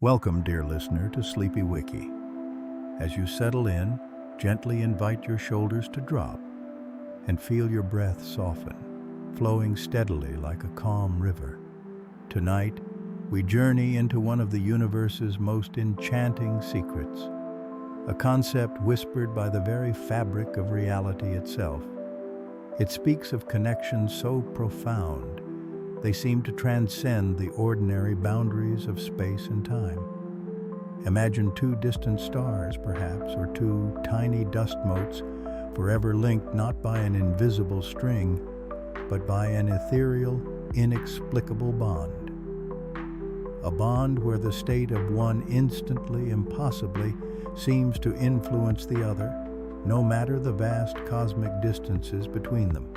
Welcome, dear listener, to Sleepy Wiki. As you settle in, gently invite your shoulders to drop and feel your breath soften, flowing steadily like a calm river. Tonight, we journey into one of the universe's most enchanting secrets, a concept whispered by the very fabric of reality itself. It speaks of connections so profound they seem to transcend the ordinary boundaries of space and time. Imagine two distant stars, perhaps, or two tiny dust motes forever linked not by an invisible string, but by an ethereal, inexplicable bond. A bond where the state of one instantly, impossibly, seems to influence the other, no matter the vast cosmic distances between them.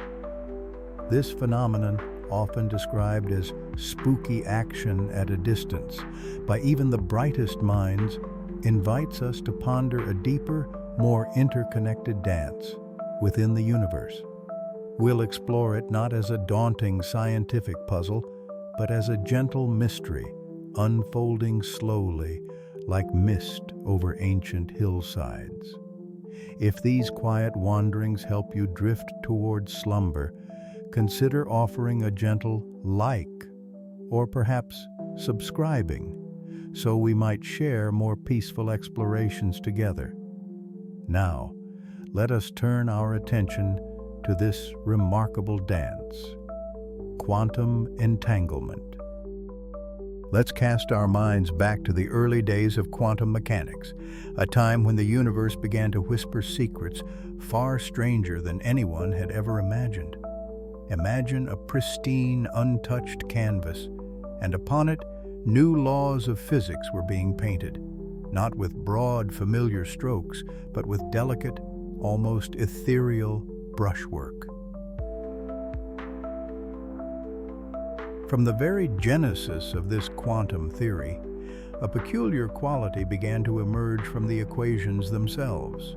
This phenomenon, often described as spooky action at a distance by even the brightest minds, invites us to ponder a deeper, more interconnected dance within the universe. We'll explore it not as a daunting scientific puzzle, but as a gentle mystery, unfolding slowly like mist over ancient hillsides. If these quiet wanderings help you drift towards slumber, consider offering a gentle like, or perhaps subscribing, so we might share more peaceful explorations together. Now, let us turn our attention to this remarkable dance, quantum entanglement. Let's cast our minds back to the early days of quantum mechanics, a time when the universe began to whisper secrets far stranger than anyone had ever imagined. Imagine a pristine, untouched canvas, and upon it, new laws of physics were being painted, not with broad, familiar strokes, but with delicate, almost ethereal brushwork. From the very genesis of this quantum theory, a peculiar quality began to emerge from the equations themselves.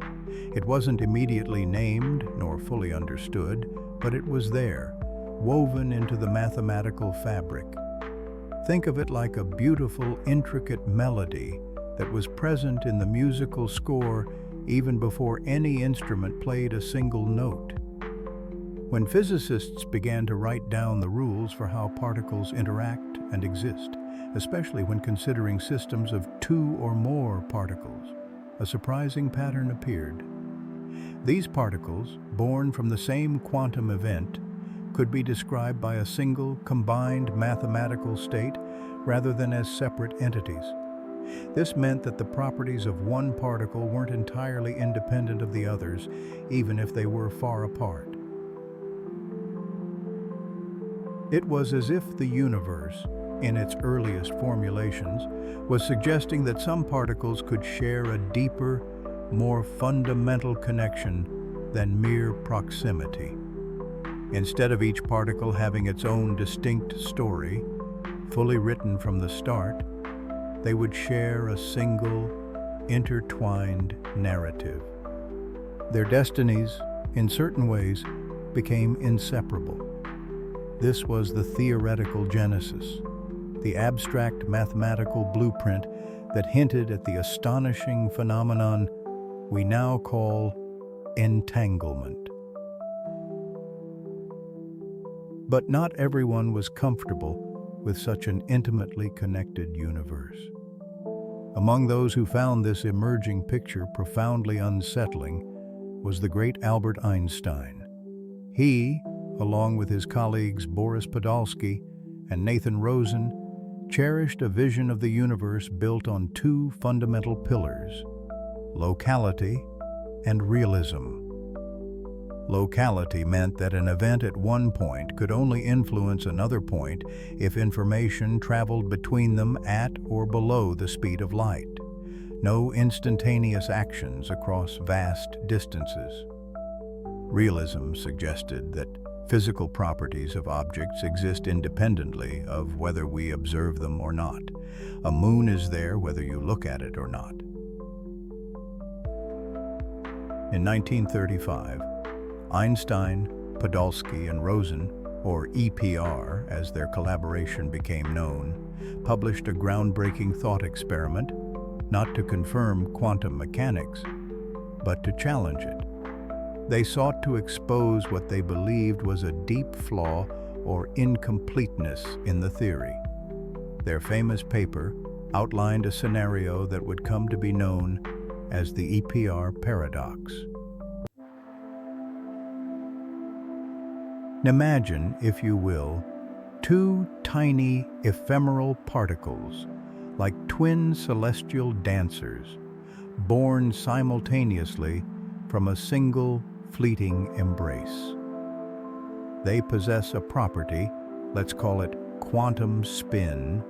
It wasn't immediately named nor fully understood, but it was there, woven into the mathematical fabric. Think of it like a beautiful, intricate melody that was present in the musical score even before any instrument played a single note. When physicists began to write down the rules for how particles interact and exist, especially when considering systems of two or more particles, a surprising pattern appeared. These particles, born from the same quantum event, could be described by a single, combined mathematical state rather than as separate entities. This meant that the properties of one particle weren't entirely independent of the others, even if they were far apart. It was as if the universe, in its earliest formulations, was suggesting that some particles could share a deeper, more fundamental connection than mere proximity. Instead of each particle having its own distinct story, fully written from the start, they would share a single, intertwined narrative. Their destinies, in certain ways, became inseparable. This was the theoretical genesis, the abstract mathematical blueprint that hinted at the astonishing phenomenon we now call entanglement. But not everyone was comfortable with such an intimately connected universe. Among those who found this emerging picture profoundly unsettling was the great Albert Einstein. He, along with his colleagues Boris Podolsky and Nathan Rosen, cherished a vision of the universe built on two fundamental pillars: locality and realism. Locality meant that an event at one point could only influence another point if information traveled between them at or below the speed of light. No instantaneous actions across vast distances. Realism suggested that physical properties of objects exist independently of whether we observe them or not. A moon is there whether you look at it or not. In 1935, Einstein, Podolsky, and Rosen, or EPR as their collaboration became known, published a groundbreaking thought experiment, not to confirm quantum mechanics, but to challenge it. They sought to expose what they believed was a deep flaw or incompleteness in the theory. Their famous paper outlined a scenario that would come to be known as the EPR paradox. Imagine, if you will, two tiny ephemeral particles, like twin celestial dancers, born simultaneously from a single fleeting embrace. They possess a property, let's call it quantum spin,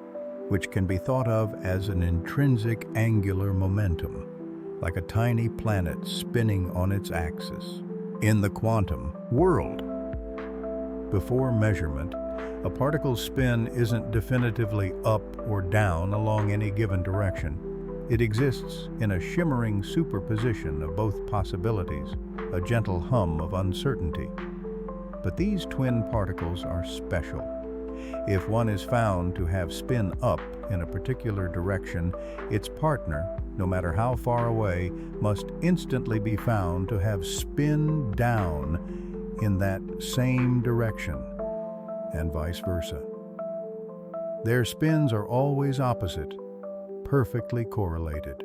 which can be thought of as an intrinsic angular momentum, like a tiny planet spinning on its axis. In the quantum world, before measurement, a particle's spin isn't definitively up or down along any given direction. It exists in a shimmering superposition of both possibilities, a gentle hum of uncertainty. But these twin particles are special. If one is found to have spin up in a particular direction, its partner, no matter how far away, must instantly be found to have spin down in that same direction, and vice versa. Their spins are always opposite, perfectly correlated.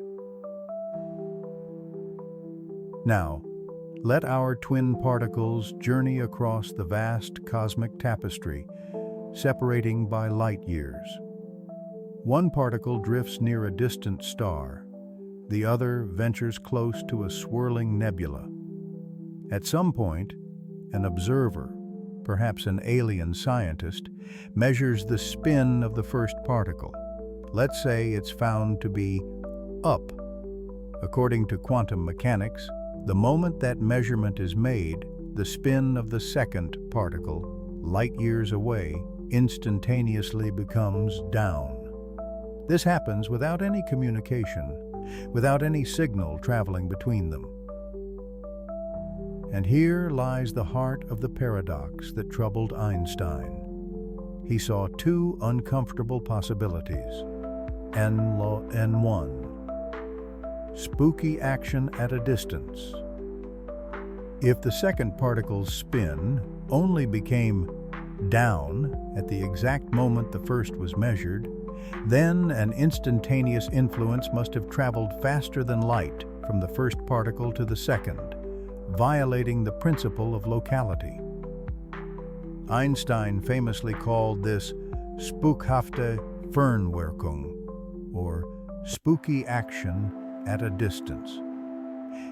Now, let our twin particles journey across the vast cosmic tapestry, separating by light years. One particle drifts near a distant star, the other ventures close to a swirling nebula. At some point, an observer, perhaps an alien scientist, measures the spin of the first particle. Let's say it's found to be up. According to quantum mechanics, the moment that measurement is made, the spin of the second particle, light years away, instantaneously becomes down. This happens without any communication, without any signal traveling between them. And here lies the heart of the paradox that troubled Einstein. He saw two uncomfortable possibilities, N1, spooky action at a distance. If the second particle's spin only became down at the exact moment the first was measured, then an instantaneous influence must have traveled faster than light from the first particle to the second, violating the principle of locality. Einstein famously called this spukhafte Fernwirkung, or spooky action at a distance.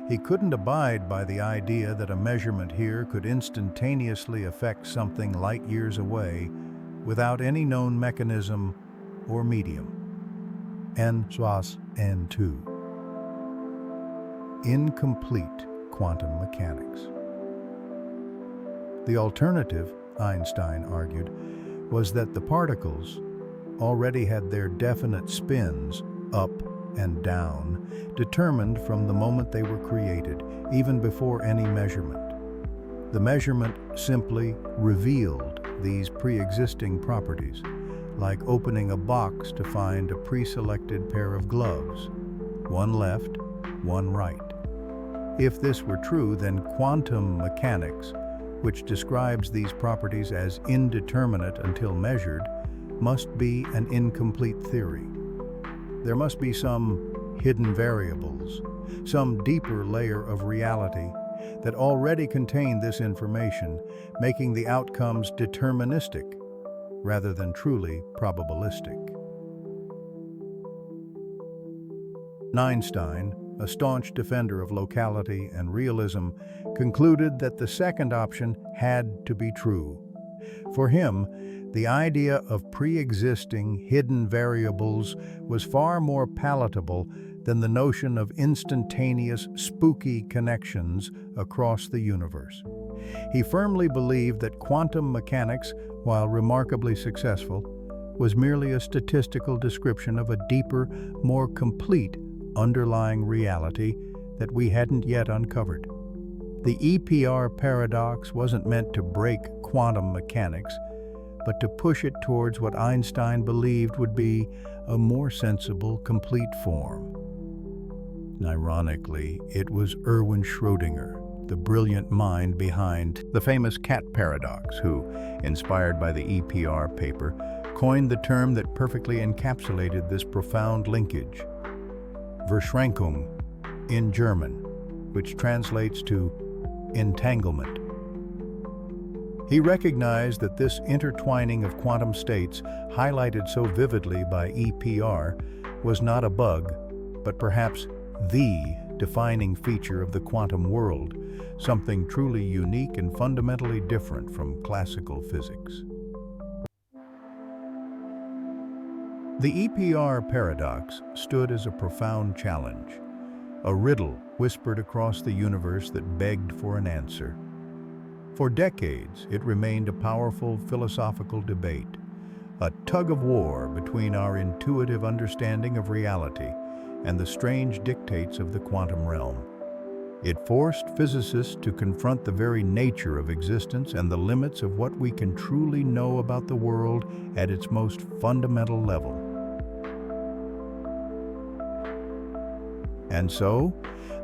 He couldn't abide by the idea that a measurement here could instantaneously affect something light years away without any known mechanism or medium. N2. Incomplete quantum mechanics. The alternative, Einstein argued, was that the particles already had their definite spins, up and down, determined from the moment they were created, even before any measurement. The measurement simply revealed these pre-existing properties, like opening a box to find a pre-selected pair of gloves, one left, one right. If this were true, then quantum mechanics, which describes these properties as indeterminate until measured, must be an incomplete theory. There must be some hidden variables, some deeper layer of reality that already contain this information, making the outcomes deterministic rather than truly probabilistic. Einstein, a staunch defender of locality and realism, concluded that the second option had to be true. For him, the idea of pre-existing hidden variables was far more palatable than the notion of instantaneous, spooky connections across the universe. He firmly believed that quantum mechanics, while remarkably successful, was merely a statistical description of a deeper, more complete underlying reality that we hadn't yet uncovered. The EPR paradox wasn't meant to break quantum mechanics, but to push it towards what Einstein believed would be a more sensible, complete form. Ironically, it was Erwin Schrödinger, the brilliant mind behind the famous cat paradox, who, inspired by the EPR paper, coined the term that perfectly encapsulated this profound linkage, Verschränkung in German, which translates to entanglement. He recognized that this intertwining of quantum states, highlighted so vividly by EPR, was not a bug, but perhaps the defining feature of the quantum world, something truly unique and fundamentally different from classical physics. The EPR paradox stood as a profound challenge, a riddle whispered across the universe that begged for an answer. For decades, it remained a powerful philosophical debate, a tug-of-war between our intuitive understanding of reality and the strange dictates of the quantum realm. It forced physicists to confront the very nature of existence and the limits of what we can truly know about the world at its most fundamental level. And so,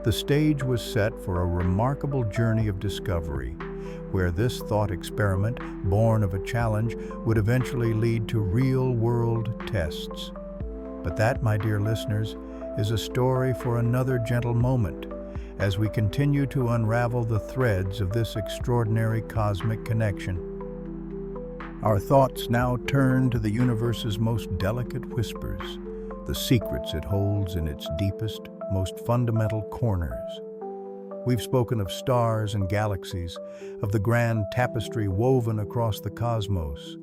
the stage was set for a remarkable journey of discovery, where this thought experiment, born of a challenge, would eventually lead to real-world tests. But that, my dear listeners, is a story for another gentle moment, as we continue to unravel the threads of this extraordinary cosmic connection. Our thoughts now turn to the universe's most delicate whispers, the secrets it holds in its deepest, most fundamental corners. We've spoken of stars and galaxies, of the grand tapestry woven across the cosmos.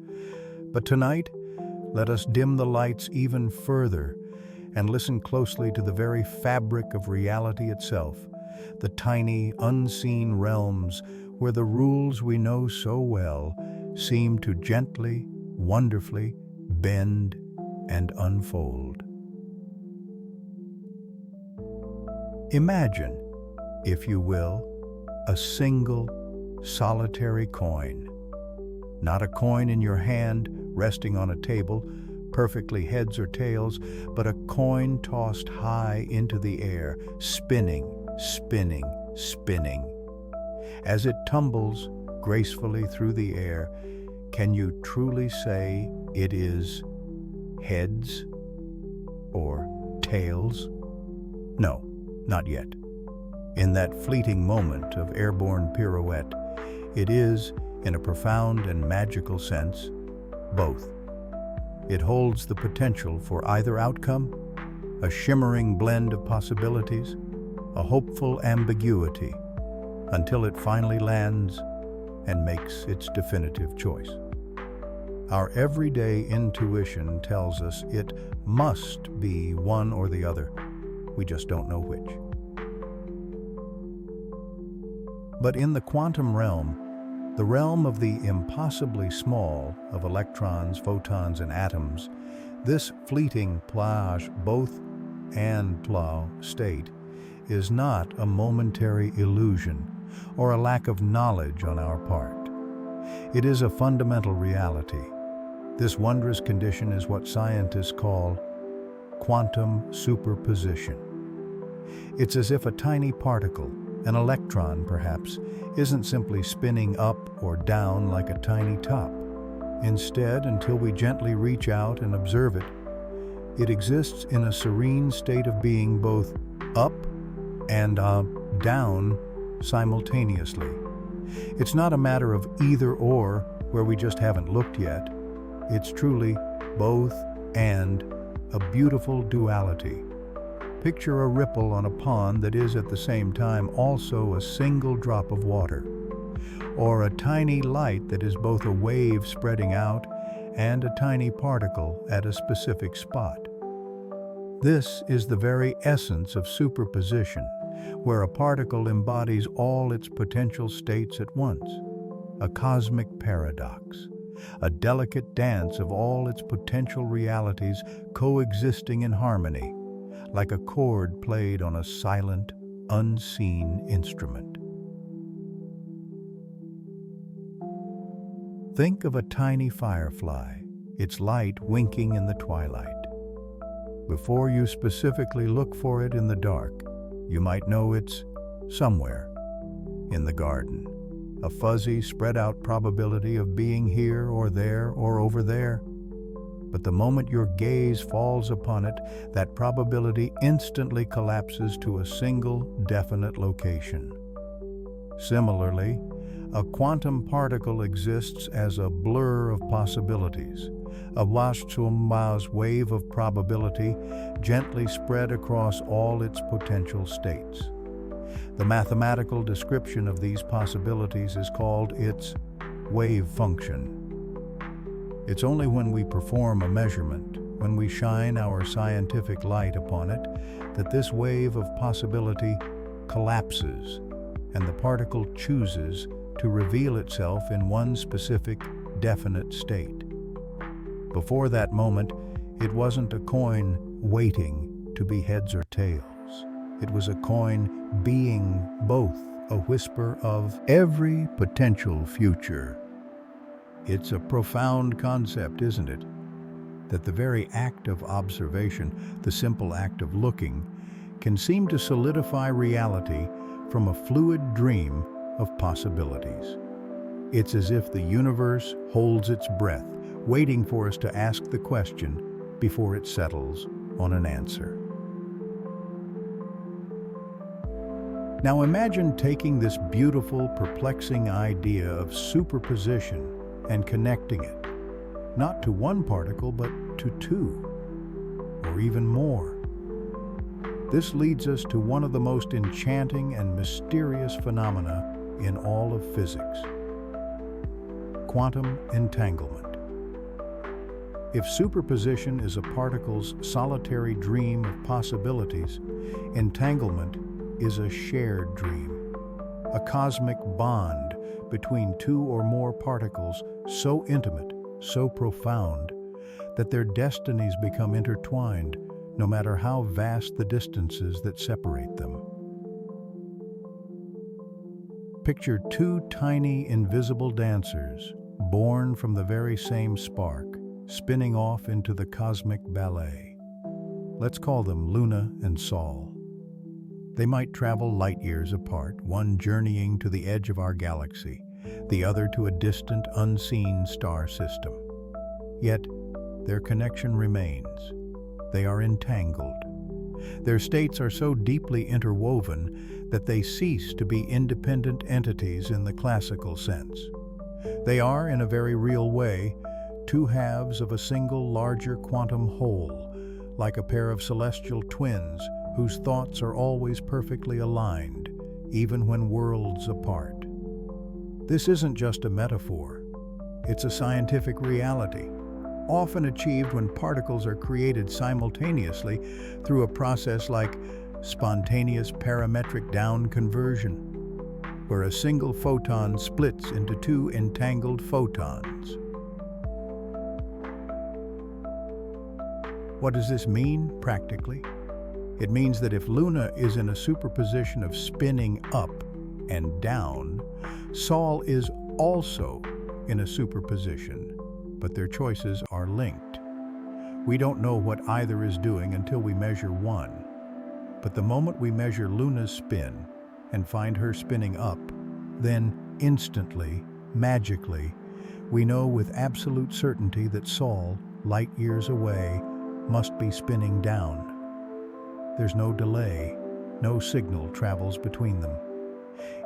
But tonight, let us dim the lights even further and listen closely to the very fabric of reality itself, the tiny, unseen realms where the rules we know so well seem to gently, wonderfully bend and unfold. Imagine, if you will, a single, solitary coin. Not a coin in your hand, resting on a table, perfectly heads or tails, but a coin tossed high into the air, spinning, spinning, spinning. As it tumbles gracefully through the air, can you truly say it is heads or tails? No, not yet. In that fleeting moment of airborne pirouette, it is, in a profound and magical sense, both. It holds the potential for either outcome, a shimmering blend of possibilities, a hopeful ambiguity, until it finally lands and makes its definitive choice. Our everyday intuition tells us it must be one or the other. We just don't know which. But in the quantum realm, the realm of the impossibly small of electrons, photons, and atoms, this fleeting plage both and plow state is not a momentary illusion or a lack of knowledge on our part. It is a fundamental reality. This wondrous condition is what scientists call quantum superposition. It's as if a tiny particle, an electron perhaps, isn't simply spinning up or down like a tiny top. Instead, until we gently reach out and observe it, it exists in a serene state of being both up and down simultaneously. It's not a matter of either or where we just haven't looked yet. It's truly both and, a beautiful duality. Picture a ripple on a pond that is at the same time also a single drop of water, or a tiny light that is both a wave spreading out and a tiny particle at a specific spot. This is the very essence of superposition, where a particle embodies all its potential states at once, a cosmic paradox, a delicate dance of all its potential realities coexisting in harmony, like a chord played on a silent, unseen instrument. Think of a tiny firefly, its light winking in the twilight. Before you specifically look for it in the dark, you might know it's somewhere in the garden, a fuzzy, spread-out probability of being here or there or over there. But the moment your gaze falls upon it, that probability instantly collapses to a single, definite location. Similarly, a quantum particle exists as a blur of possibilities, a vast wave of probability gently spread across all its potential states. The mathematical description of these possibilities is called its wave function. It's only when we perform a measurement, when we shine our scientific light upon it, that this wave of possibility collapses and the particle chooses to reveal itself in one specific, definite state. Before that moment, it wasn't a coin waiting to be heads or tails. It was a coin being both, a whisper of every potential future. It's a profound concept, isn't it? That the very act of observation, the simple act of looking, can seem to solidify reality from a fluid dream of possibilities. It's as if the universe holds its breath, waiting for us to ask the question before it settles on an answer. Now imagine taking this beautiful, perplexing idea of superposition and connecting it, not to one particle, but to two, or even more. This leads us to one of the most enchanting and mysterious phenomena in all of physics: quantum entanglement. If superposition is a particle's solitary dream of possibilities, entanglement is a shared dream, a cosmic bond between two or more particles so intimate, so profound, that their destinies become intertwined, no matter how vast the distances that separate them. Picture two tiny, invisible dancers, born from the very same spark, spinning off into the cosmic ballet. Let's call them Luna and Sol. They might travel light years apart, one journeying to the edge of our galaxy, the other to a distant, unseen star system. Yet, their connection remains. They are entangled. Their states are so deeply interwoven that they cease to be independent entities in the classical sense. They are, in a very real way, two halves of a single larger quantum whole, like a pair of celestial twins whose thoughts are always perfectly aligned, even when worlds apart. This isn't just a metaphor. It's a scientific reality, often achieved when particles are created simultaneously through a process like spontaneous parametric down conversion, where a single photon splits into two entangled photons. What does this mean practically? It means that if Luna is in a superposition of spinning up and down, Sol is also in a superposition, but their choices are linked. We don't know what either is doing until we measure one. But the moment we measure Luna's spin and find her spinning up, then instantly, magically, we know with absolute certainty that Sol, light years away, must be spinning down. There's no delay, no signal travels between them.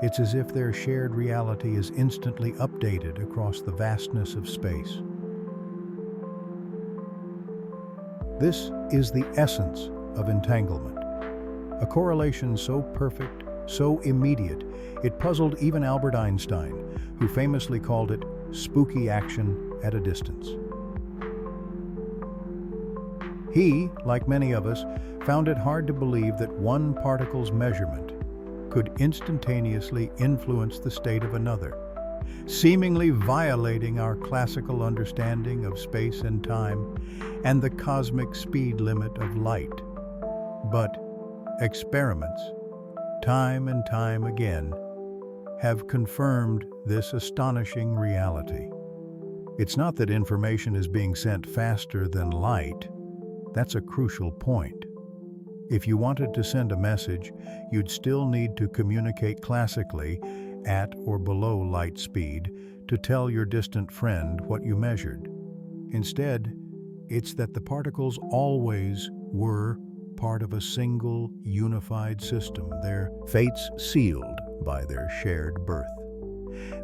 It's as if their shared reality is instantly updated across the vastness of space. This is the essence of entanglement, a correlation so perfect, so immediate, it puzzled even Albert Einstein, who famously called it spooky action at a distance. He, like many of us, found it hard to believe that one particle's measurement could instantaneously influence the state of another, seemingly violating our classical understanding of space and time and the cosmic speed limit of light. But experiments, time and time again, have confirmed this astonishing reality. It's not that information is being sent faster than light. That's a crucial point. If you wanted to send a message, you'd still need to communicate classically at or below light speed to tell your distant friend what you measured. Instead, it's that the particles always were part of a single, unified system, their fates sealed by their shared birth.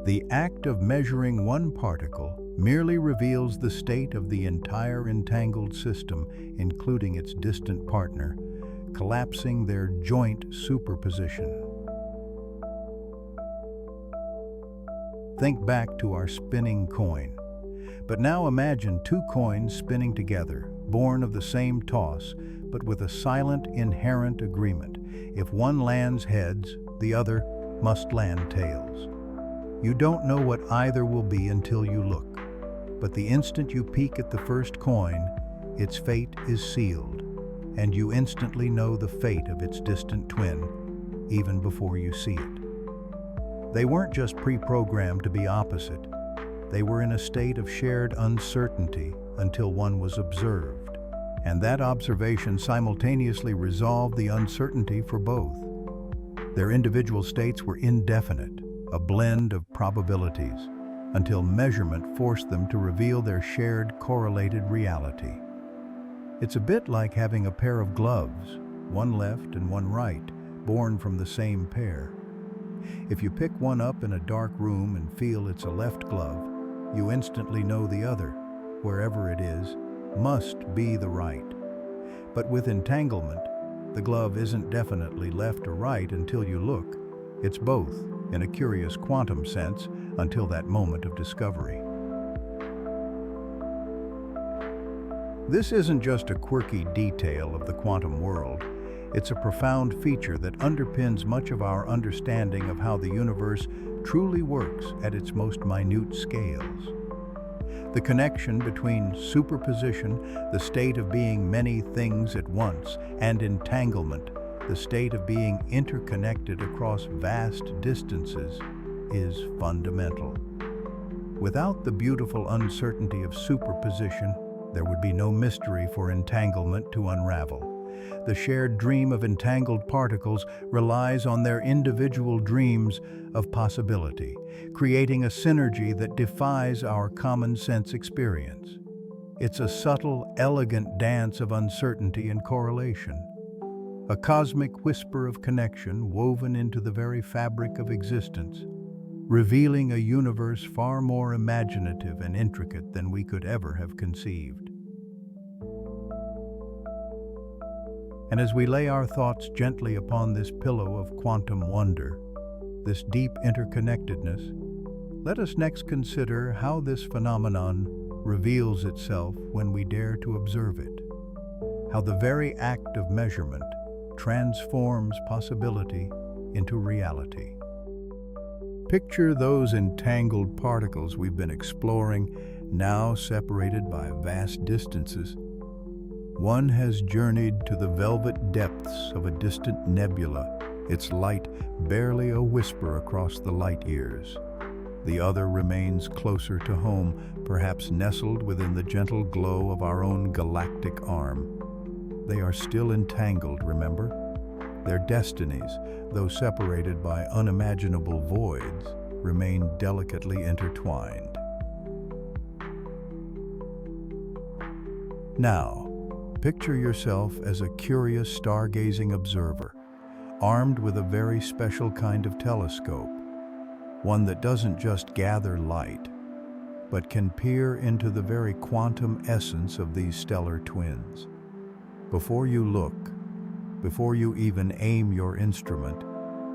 The act of measuring one particle merely reveals the state of the entire entangled system, including its distant partner, collapsing their joint superposition. Think back to our spinning coin. But now imagine two coins spinning together, born of the same toss, but with a silent, inherent agreement. If one lands heads, the other must land tails. You don't know what either will be until you look. But the instant you peek at the first coin, its fate is sealed, and you instantly know the fate of its distant twin, even before you see it. They weren't just pre-programmed to be opposite. They were in a state of shared uncertainty until one was observed, and that observation simultaneously resolved the uncertainty for both. Their individual states were indefinite, a blend of probabilities, until measurement forced them to reveal their shared correlated reality. It's a bit like having a pair of gloves, one left and one right, born from the same pair. If you pick one up in a dark room and feel it's a left glove, you instantly know the other, wherever it is, must be the right. But with entanglement, the glove isn't definitely left or right until you look. It's both, in a curious quantum sense, until that moment of discovery. This isn't just a quirky detail of the quantum world. It's a profound feature that underpins much of our understanding of how the universe truly works at its most minute scales. The connection between superposition, the state of being many things at once, and entanglement, the state of being interconnected across vast distances, is fundamental. Without the beautiful uncertainty of superposition, there would be no mystery for entanglement to unravel. The shared dream of entangled particles relies on their individual dreams of possibility, creating a synergy that defies our common sense experience. It's a subtle, elegant dance of uncertainty and correlation, a cosmic whisper of connection woven into the very fabric of existence, revealing a universe far more imaginative and intricate than we could ever have conceived. And as we lay our thoughts gently upon this pillow of quantum wonder, this deep interconnectedness, let us next consider how this phenomenon reveals itself when we dare to observe it, how the very act of measurement transforms possibility into reality. Picture those entangled particles we've been exploring, now separated by vast distances. One has journeyed to the velvet depths of a distant nebula, its light barely a whisper across the light years. The other remains closer to home, perhaps nestled within the gentle glow of our own galactic arm. They are still entangled, remember? Their destinies, though separated by unimaginable voids, remain delicately intertwined. Now, picture yourself as a curious stargazing observer, armed with a very special kind of telescope, one that doesn't just gather light, but can peer into the very quantum essence of these stellar twins. Before you look, before you even aim your instrument,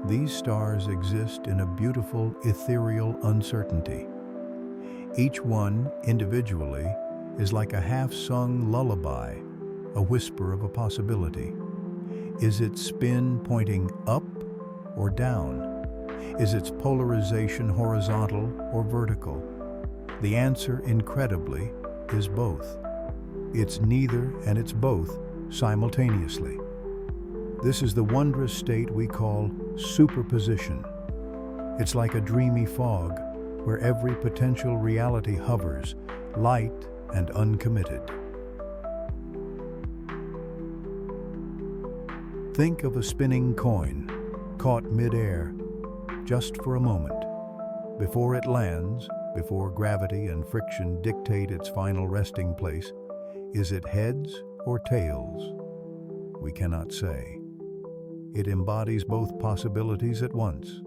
these stars exist in a beautiful, ethereal uncertainty. Each one, individually, is like a half-sung lullaby, a whisper of a possibility. Is its spin pointing up or down? Is its polarization horizontal or vertical? The answer, incredibly, is both. It's neither and it's both simultaneously. This is the wondrous state we call superposition. It's like a dreamy fog, where every potential reality hovers, light and uncommitted. Think of a spinning coin, caught mid-air, just for a moment. Before it lands, before gravity and friction dictate its final resting place, is it heads or tails? We cannot say. It embodies both possibilities at once.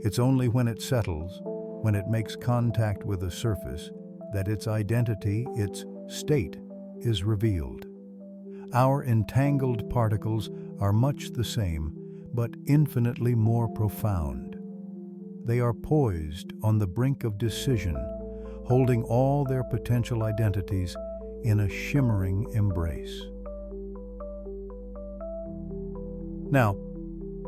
It's only when it settles, when it makes contact with a surface, that its identity, its state, is revealed. Our entangled particles are much the same, but infinitely more profound. They are poised on the brink of decision, holding all their potential identities in a shimmering embrace. Now,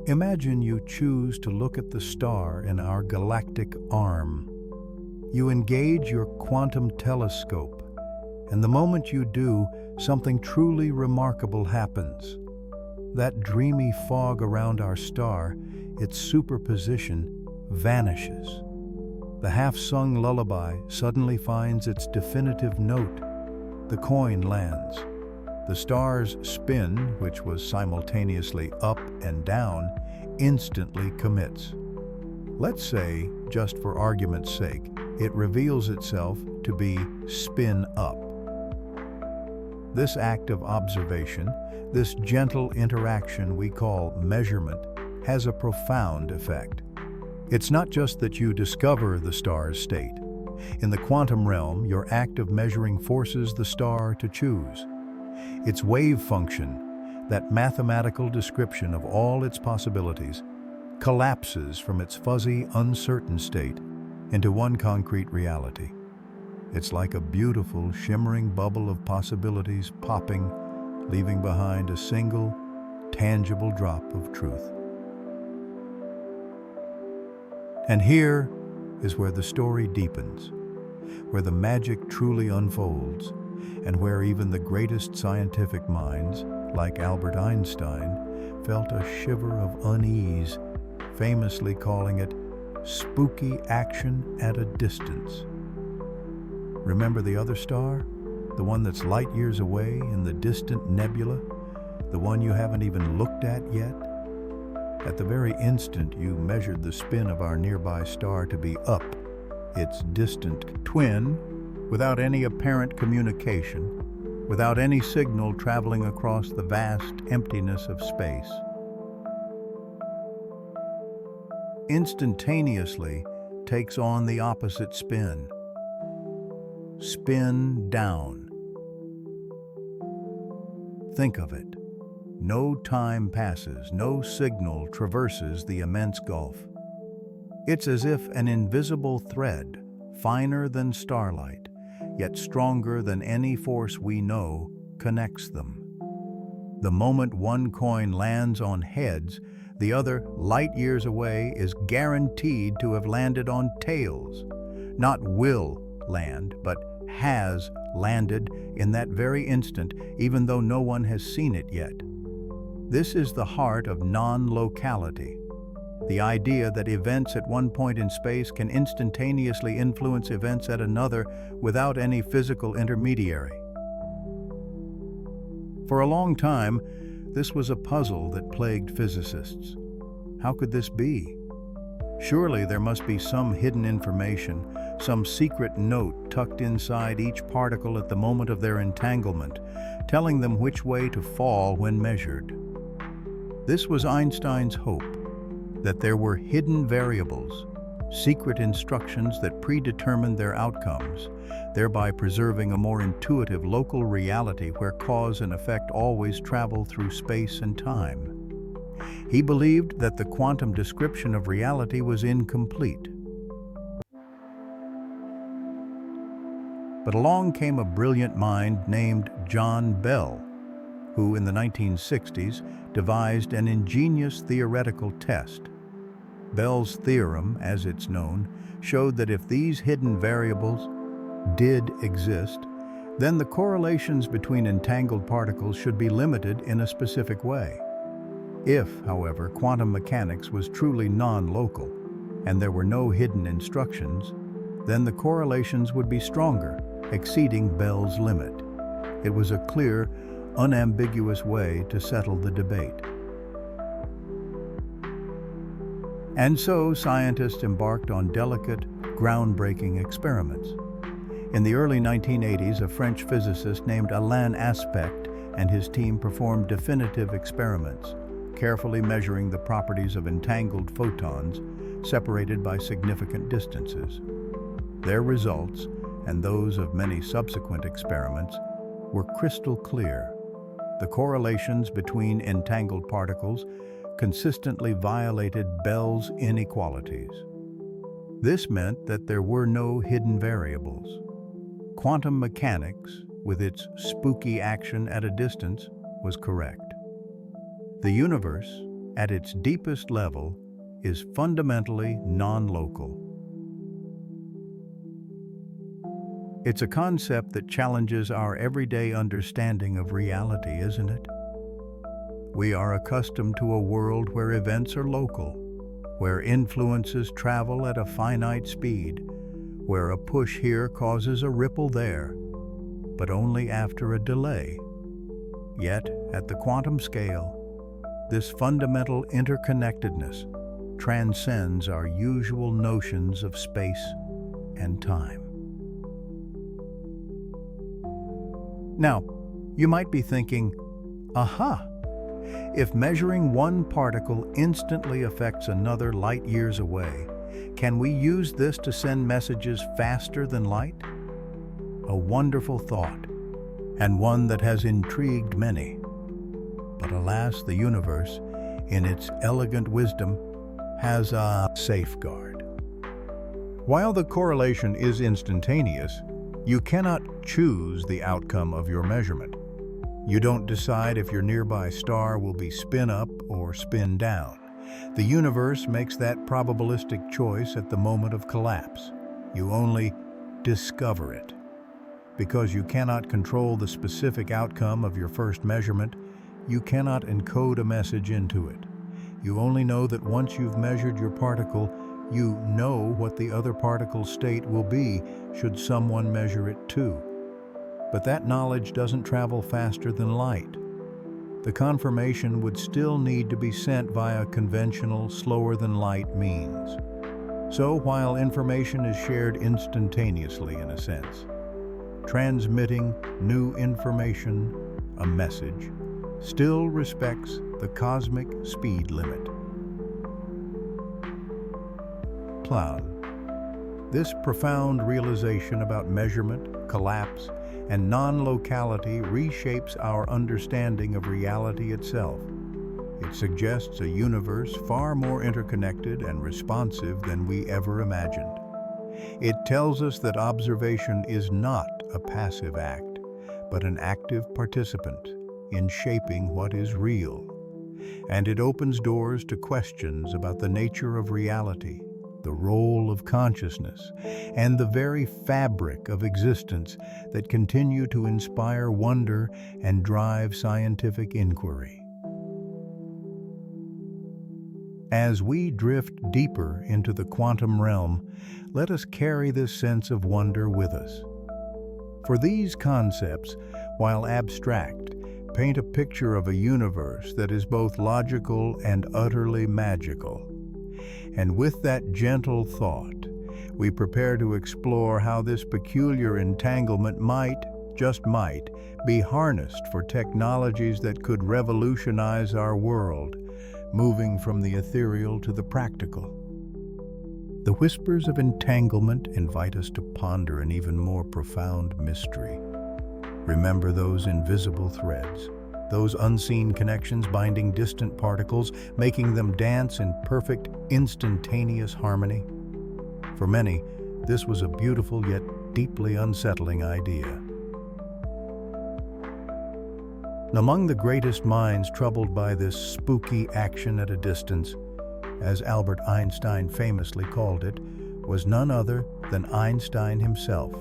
imagine you choose to look at the star in our galactic arm. You engage your quantum telescope, and the moment you do, something truly remarkable happens. That dreamy fog around our star, its superposition, vanishes. The half-sung lullaby suddenly finds its definitive note. The coin lands. The star's spin, which was simultaneously up and down, instantly commits. Let's say, just for argument's sake, it reveals itself to be spin up. This act of observation, this gentle interaction we call measurement, has a profound effect. It's not just that you discover the star's state. In the quantum realm, your act of measuring forces the star to choose. Its wave function, that mathematical description of all its possibilities, collapses from its fuzzy, uncertain state into one concrete reality. It's like a beautiful, shimmering bubble of possibilities popping, leaving behind a single, tangible drop of truth. And here is where the story deepens, where the magic truly unfolds, and where even the greatest scientific minds, like Albert Einstein, felt a shiver of unease, famously calling it spooky action at a distance. Remember the other star? The one that's light years away in the distant nebula? The one you haven't even looked at yet? At the very instant you measured the spin of our nearby star to be up, its distant twin, without any apparent communication, without any signal traveling across the vast emptiness of space. Instantaneously takes on the opposite spin. Spin down. Think of it. No time passes, no signal traverses the immense gulf. It's as if an invisible thread, finer than starlight, yet stronger than any force we know, connects them. The moment one coin lands on heads, the other, light years away, is guaranteed to have landed on tails. Not will land, but has landed in that very instant, even though no one has seen it yet. This is the heart of non-locality, the idea that events at one point in space can instantaneously influence events at another without any physical intermediary. For a long time, this was a puzzle that plagued physicists. How could this be? Surely there must be some hidden information, some secret note tucked inside each particle at the moment of their entanglement, telling them which way to fall when measured. This was Einstein's hope, that there were hidden variables, secret instructions that predetermined their outcomes, thereby preserving a more intuitive local reality where cause and effect always travel through space and time. He believed that the quantum description of reality was incomplete. But along came a brilliant mind named John Bell, who in the 1960s devised an ingenious theoretical test. Bell's theorem, as it's known, showed that if these hidden variables did exist, then the correlations between entangled particles should be limited in a specific way. If, however, quantum mechanics was truly non-local, and there were no hidden instructions, then the correlations would be stronger, exceeding Bell's limit. It was a clear, unambiguous way to settle the debate. And so scientists embarked on delicate, groundbreaking experiments. In the early 1980s, a French physicist named Alain Aspect and his team performed definitive experiments, carefully measuring the properties of entangled photons separated by significant distances. Their results, and those of many subsequent experiments, were crystal clear. The correlations between entangled particles consistently violated Bell's inequalities. This meant that there were no hidden variables. Quantum mechanics, with its spooky action at a distance, was correct. The universe, at its deepest level, is fundamentally non-local. It's a concept that challenges our everyday understanding of reality, isn't it? We are accustomed to a world where events are local, where influences travel at a finite speed, where a push here causes a ripple there, but only after a delay. Yet, at the quantum scale, this fundamental interconnectedness transcends our usual notions of space and time. Now, you might be thinking, aha! If measuring one particle instantly affects another light years away, can we use this to send messages faster than light? A wonderful thought, and one that has intrigued many. But alas, the universe, in its elegant wisdom, has a safeguard. While the correlation is instantaneous, you cannot choose the outcome of your measurement. You don't decide if your nearby star will be spin up or spin down. The universe makes that probabilistic choice at the moment of collapse. You only discover it. Because you cannot control the specific outcome of your first measurement, you cannot encode a message into it. You only know that once you've measured your particle, you know what the other particle's state will be should someone measure it too. But that knowledge doesn't travel faster than light. The confirmation would still need to be sent via conventional, slower-than-light means. So while information is shared instantaneously in a sense, transmitting new information, a message, still respects the cosmic speed limit. Cloud. This profound realization about measurement, collapse, and non-locality reshapes our understanding of reality itself. It suggests a universe far more interconnected and responsive than we ever imagined. It tells us that observation is not a passive act, but an active participant in shaping what is real. And it opens doors to questions about the nature of reality, the role of consciousness, and the very fabric of existence that continue to inspire wonder and drive scientific inquiry. As we drift deeper into the quantum realm, let us carry this sense of wonder with us. For these concepts, while abstract, paint a picture of a universe that is both logical and utterly magical. And with that gentle thought, we prepare to explore how this peculiar entanglement might, just might, be harnessed for technologies that could revolutionize our world, moving from the ethereal to the practical. The whispers of entanglement invite us to ponder an even more profound mystery. Remember those invisible threads, those unseen connections binding distant particles, making them dance in perfect, instantaneous harmony? For many, this was a beautiful yet deeply unsettling idea. Among the greatest minds troubled by this spooky action at a distance, as Albert Einstein famously called it, was none other than Einstein himself.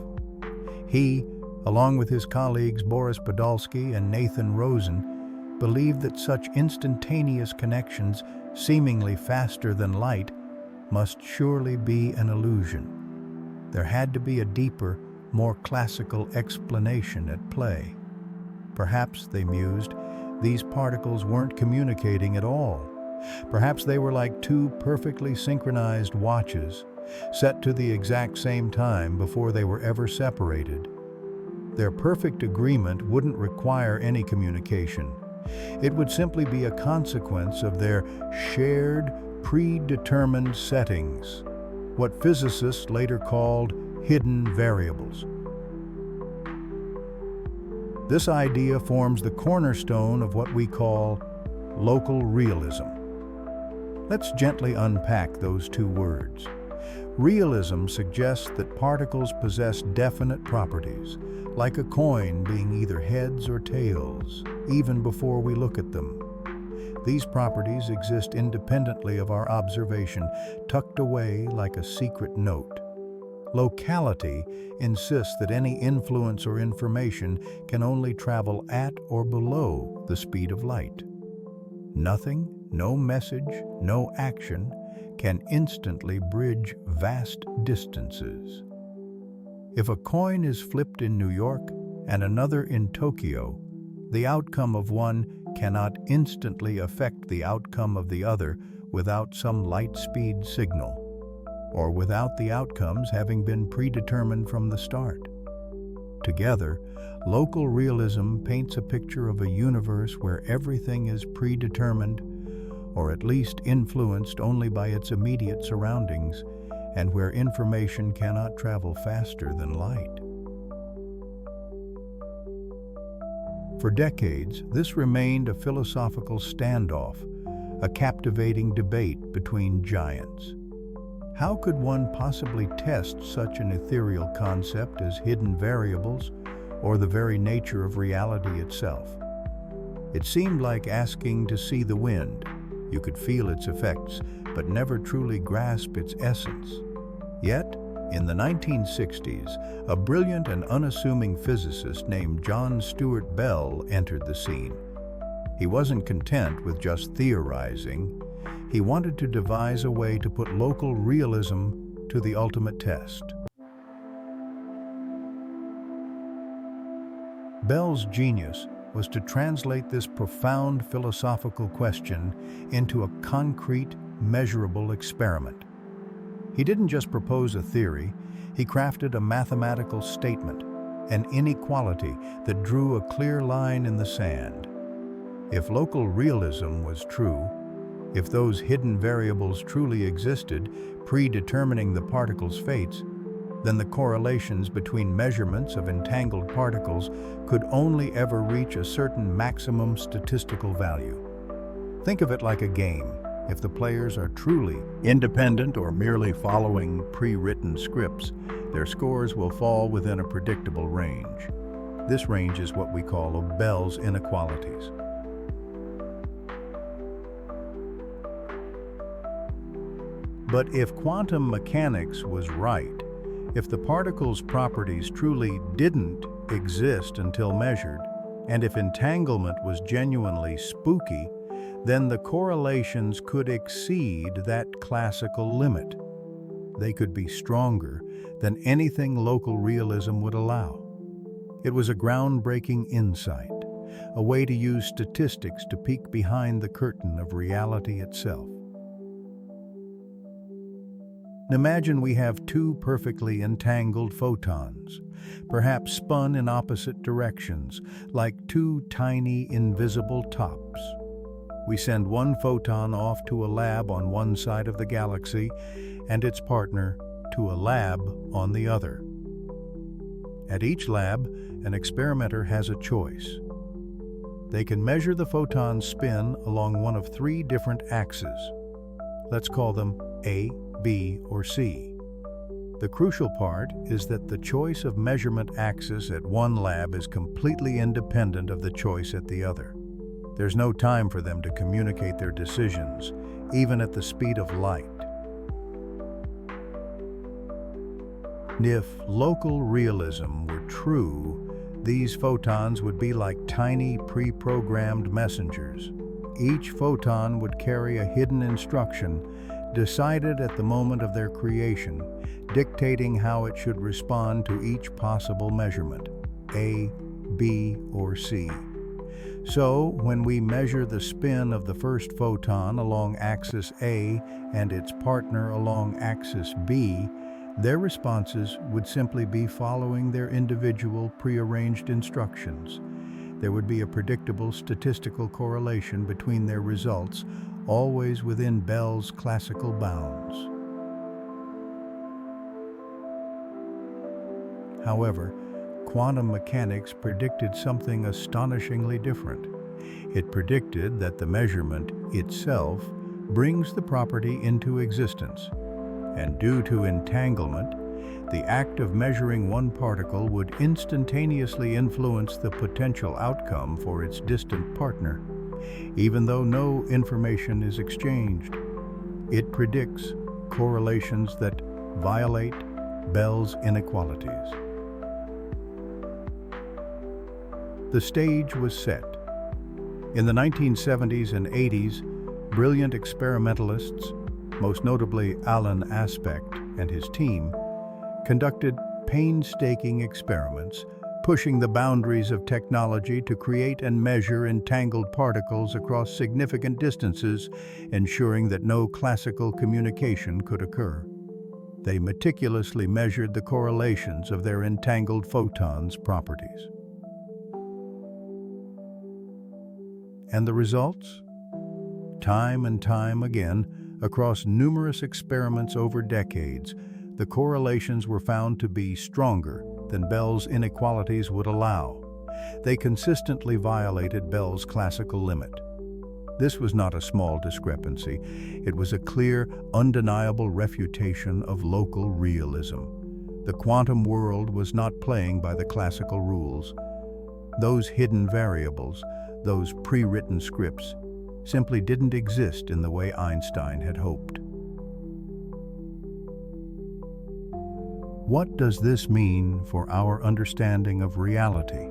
He, along with his colleagues Boris Podolsky and Nathan Rosen, believed that such instantaneous connections, seemingly faster than light, must surely be an illusion. There had to be a deeper, more classical explanation at play. Perhaps, they mused, these particles weren't communicating at all. Perhaps they were like two perfectly synchronized watches, set to the exact same time before they were ever separated. Their perfect agreement wouldn't require any communication. It would simply be a consequence of their shared, predetermined settings, what physicists later called hidden variables. This idea forms the cornerstone of what we call local realism. Let's gently unpack those two words. Realism suggests that particles possess definite properties, like a coin being either heads or tails, even before we look at them. These properties exist independently of our observation, tucked away like a secret note. Locality insists that any influence or information can only travel at or below the speed of light. Nothing, no message, no action can instantly bridge vast distances. If a coin is flipped in New York and another in Tokyo, the outcome of one cannot instantly affect the outcome of the other without some light-speed signal, or without the outcomes having been predetermined from the start. Together, local realism paints a picture of a universe where everything is predetermined, or at least influenced only by its immediate surroundings, and where information cannot travel faster than light. For decades, this remained a philosophical standoff, a captivating debate between giants. How could one possibly test such an ethereal concept as hidden variables, or the very nature of reality itself? It seemed like asking to see the wind. You could feel its effects, but never truly grasp its essence. Yet, in the 1960s, a brilliant and unassuming physicist named John Stuart Bell entered the scene. He wasn't content with just theorizing. He wanted to devise a way to put local realism to the ultimate test. Bell's genius was to translate this profound philosophical question into a concrete, measurable experiment. He didn't just propose a theory, he crafted a mathematical statement, an inequality that drew a clear line in the sand. If local realism was true, if those hidden variables truly existed, predetermining the particles' fates, then the correlations between measurements of entangled particles could only ever reach a certain maximum statistical value. Think of it like a game. If the players are truly independent or merely following pre-written scripts, their scores will fall within a predictable range. This range is what we call Bell's inequalities. But if quantum mechanics was right, if the particle's properties truly didn't exist until measured, and if entanglement was genuinely spooky, then the correlations could exceed that classical limit. They could be stronger than anything local realism would allow. It was a groundbreaking insight, a way to use statistics to peek behind the curtain of reality itself. Imagine we have two perfectly entangled photons, perhaps spun in opposite directions, like two tiny invisible tops. We send one photon off to a lab on one side of the galaxy and its partner to a lab on the other. At each lab, an experimenter has a choice. They can measure the photon's spin along one of three different axes. Let's call them A, B, or C. The crucial part is that the choice of measurement axis at one lab is completely independent of the choice at the other. There's no time for them to communicate their decisions, even at the speed of light. If local realism were true, these photons would be like tiny pre-programmed messengers. Each photon would carry a hidden instruction, decided at the moment of their creation, dictating how it should respond to each possible measurement, A, B, or C. So, when we measure the spin of the first photon along axis A and its partner along axis B, their responses would simply be following their individual prearranged instructions. There would be a predictable statistical correlation between their results, always within Bell's classical bounds. However, quantum mechanics predicted something astonishingly different. It predicted that the measurement itself brings the property into existence, and due to entanglement, the act of measuring one particle would instantaneously influence the potential outcome for its distant partner, even though no information is exchanged. It predicts correlations that violate Bell's inequalities. The stage was set. In the 1970s and 80s, brilliant experimentalists, most notably Alan Aspect and his team, conducted painstaking experiments, pushing the boundaries of technology to create and measure entangled particles across significant distances, ensuring that no classical communication could occur. They meticulously measured the correlations of their entangled photons' properties. And the results? Time and time again, across numerous experiments over decades, the correlations were found to be stronger than Bell's inequalities would allow. They consistently violated Bell's classical limit. This was not a small discrepancy. It was a clear, undeniable refutation of local realism. The quantum world was not playing by the classical rules. Those hidden variables, those pre-written scripts, simply didn't exist in the way Einstein had hoped. What does this mean for our understanding of reality?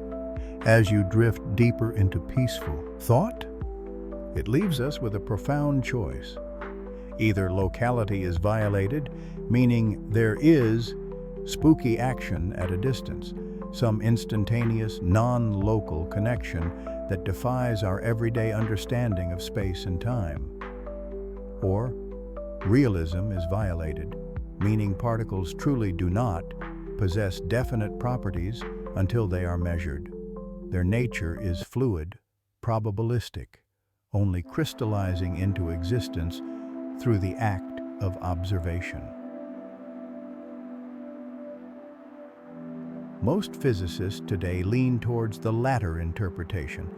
As you drift deeper into peaceful thought, it leaves us with a profound choice. Either locality is violated, meaning there is spooky action at a distance, some instantaneous, non-local connection that defies our everyday understanding of space and time. Or realism is violated, meaning particles truly do not possess definite properties until they are measured. Their nature is fluid, probabilistic, only crystallizing into existence through the act of observation. Most physicists today lean towards the latter interpretation,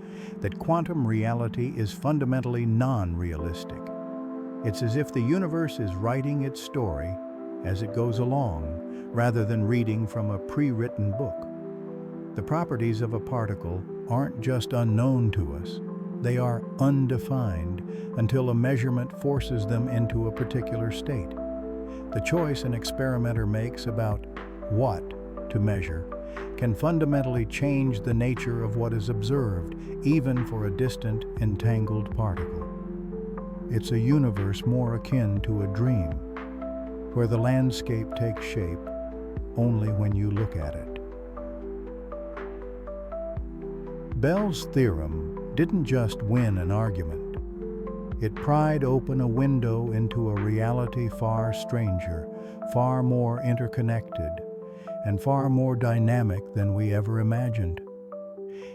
that quantum reality is fundamentally non-realistic. It's as if the universe is writing its story as it goes along, rather than reading from a pre-written book. The properties of a particle aren't just unknown to us, they are undefined until a measurement forces them into a particular state. The choice an experimenter makes about what to measure can fundamentally change the nature of what is observed, even for a distant, entangled particle. It's a universe more akin to a dream, where the landscape takes shape only when you look at it. Bell's theorem didn't just win an argument. It pried open a window into a reality far stranger, far more interconnected, and far more dynamic than we ever imagined.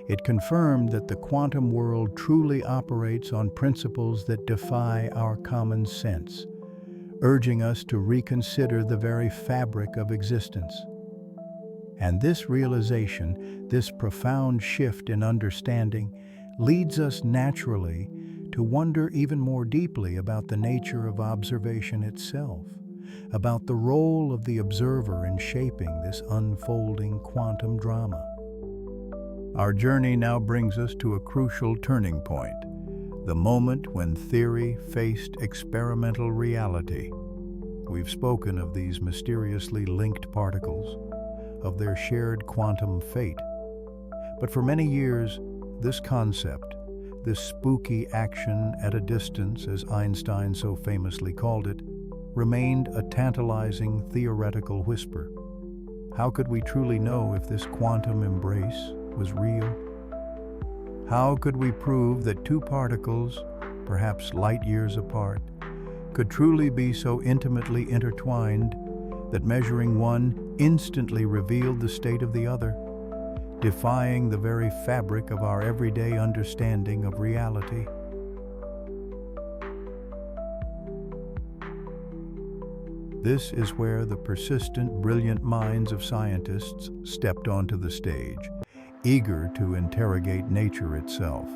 It confirmed that the quantum world truly operates on principles that defy our common sense, urging us to reconsider the very fabric of existence. And this realization, this profound shift in understanding, leads us naturally to wonder even more deeply about the nature of observation itself, about the role of the observer in shaping this unfolding quantum drama. Our journey now brings us to a crucial turning point, the moment when theory faced experimental reality. We've spoken of these mysteriously linked particles, of their shared quantum fate. But for many years, this concept, this spooky action at a distance, as Einstein so famously called it, remained a tantalizing theoretical whisper. How could we truly know if this quantum embrace was real? How could we prove that two particles, perhaps light years apart, could truly be so intimately intertwined that measuring one instantly revealed the state of the other, defying the very fabric of our everyday understanding of reality? This is where the persistent, brilliant minds of scientists stepped onto the stage, eager to interrogate nature itself.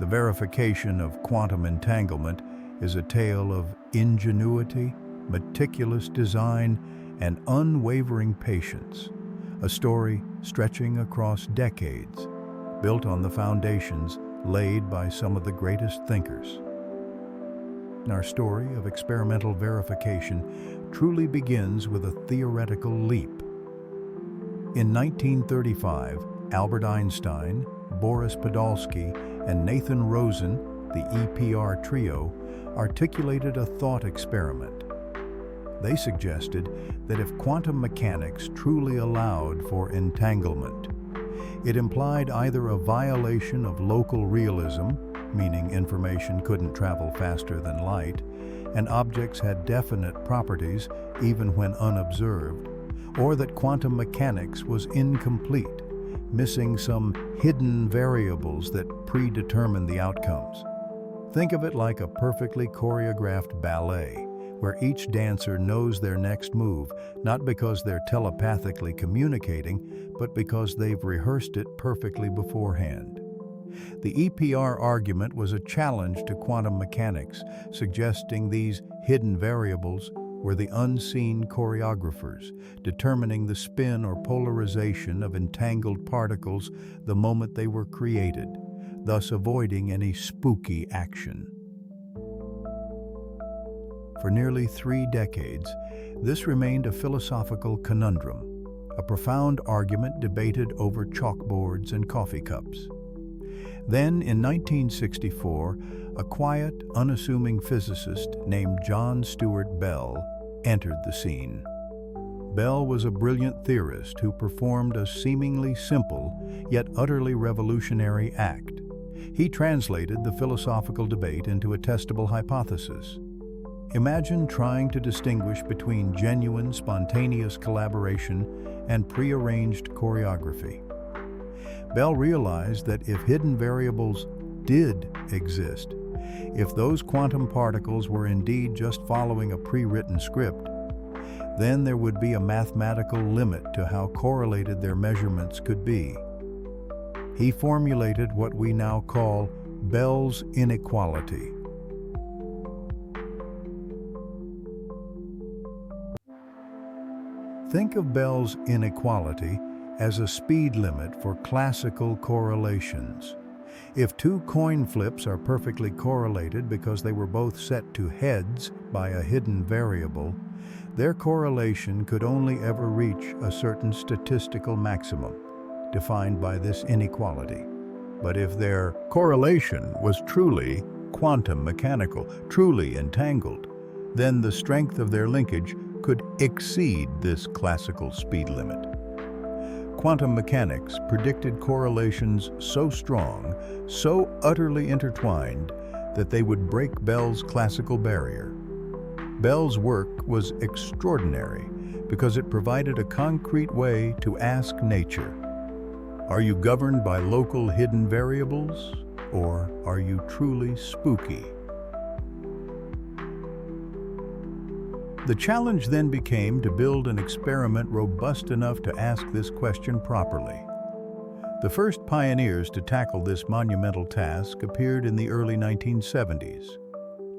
The verification of quantum entanglement is a tale of ingenuity, meticulous design, and unwavering patience, a story stretching across decades, built on the foundations laid by some of the greatest thinkers. Our story of experimental verification truly begins with a theoretical leap. In 1935, Albert Einstein, Boris Podolsky, and Nathan Rosen, the EPR trio, articulated a thought experiment. They suggested that if quantum mechanics truly allowed for entanglement, it implied either a violation of local realism, meaning information couldn't travel faster than light, and objects had definite properties even when unobserved, or that quantum mechanics was incomplete, missing some hidden variables that predetermine the outcomes. Think of it like a perfectly choreographed ballet, where each dancer knows their next move, not because they're telepathically communicating, but because they've rehearsed it perfectly beforehand. The EPR argument was a challenge to quantum mechanics, suggesting these hidden variables were the unseen choreographers, determining the spin or polarization of entangled particles the moment they were created, thus avoiding any spooky action. For nearly 3 decades, this remained a philosophical conundrum, a profound argument debated over chalkboards and coffee cups. Then, in 1964, a quiet, unassuming physicist named John Stuart Bell entered the scene. Bell was a brilliant theorist who performed a seemingly simple, yet utterly revolutionary act. He translated the philosophical debate into a testable hypothesis. Imagine trying to distinguish between genuine, spontaneous collaboration and prearranged choreography. Bell realized that if hidden variables did exist, if those quantum particles were indeed just following a pre-written script, then there would be a mathematical limit to how correlated their measurements could be. He formulated what we now call Bell's inequality. Think of Bell's inequality as a speed limit for classical correlations. If two coin flips are perfectly correlated because they were both set to heads by a hidden variable, their correlation could only ever reach a certain statistical maximum, defined by this inequality. But if their correlation was truly quantum mechanical, truly entangled, then the strength of their linkage could exceed this classical speed limit. Quantum mechanics predicted correlations so strong, so utterly intertwined, that they would break Bell's classical barrier. Bell's work was extraordinary because it provided a concrete way to ask nature, are you governed by local hidden variables, or are you truly spooky? The challenge then became to build an experiment robust enough to ask this question properly. The first pioneers to tackle this monumental task appeared in the early 1970s.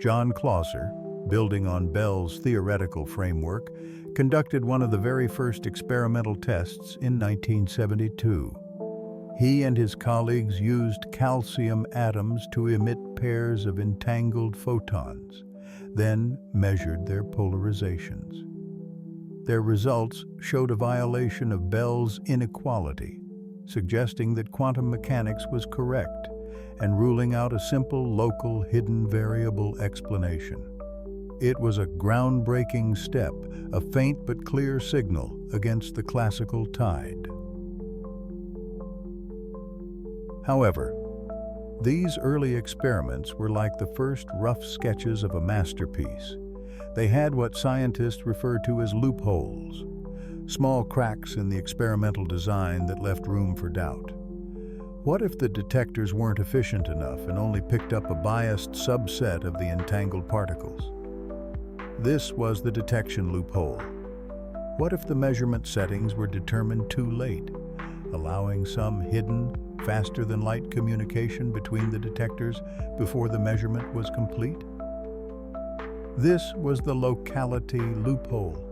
John Clauser, building on Bell's theoretical framework, conducted one of the very first experimental tests in 1972. He and his colleagues used calcium atoms to emit pairs of entangled photons, then measured their polarizations. Their results showed a violation of Bell's inequality, suggesting that quantum mechanics was correct and ruling out a simple local hidden variable explanation. It was a groundbreaking step, a faint but clear signal against the classical tide. However, these early experiments were like the first rough sketches of a masterpiece. They had what scientists refer to as loopholes, small cracks in the experimental design that left room for doubt. What if the detectors weren't efficient enough and only picked up a biased subset of the entangled particles? This was the detection loophole. What if the measurement settings were determined too late, allowing some hidden, faster-than-light communication between the detectors before the measurement was complete? This was the locality loophole.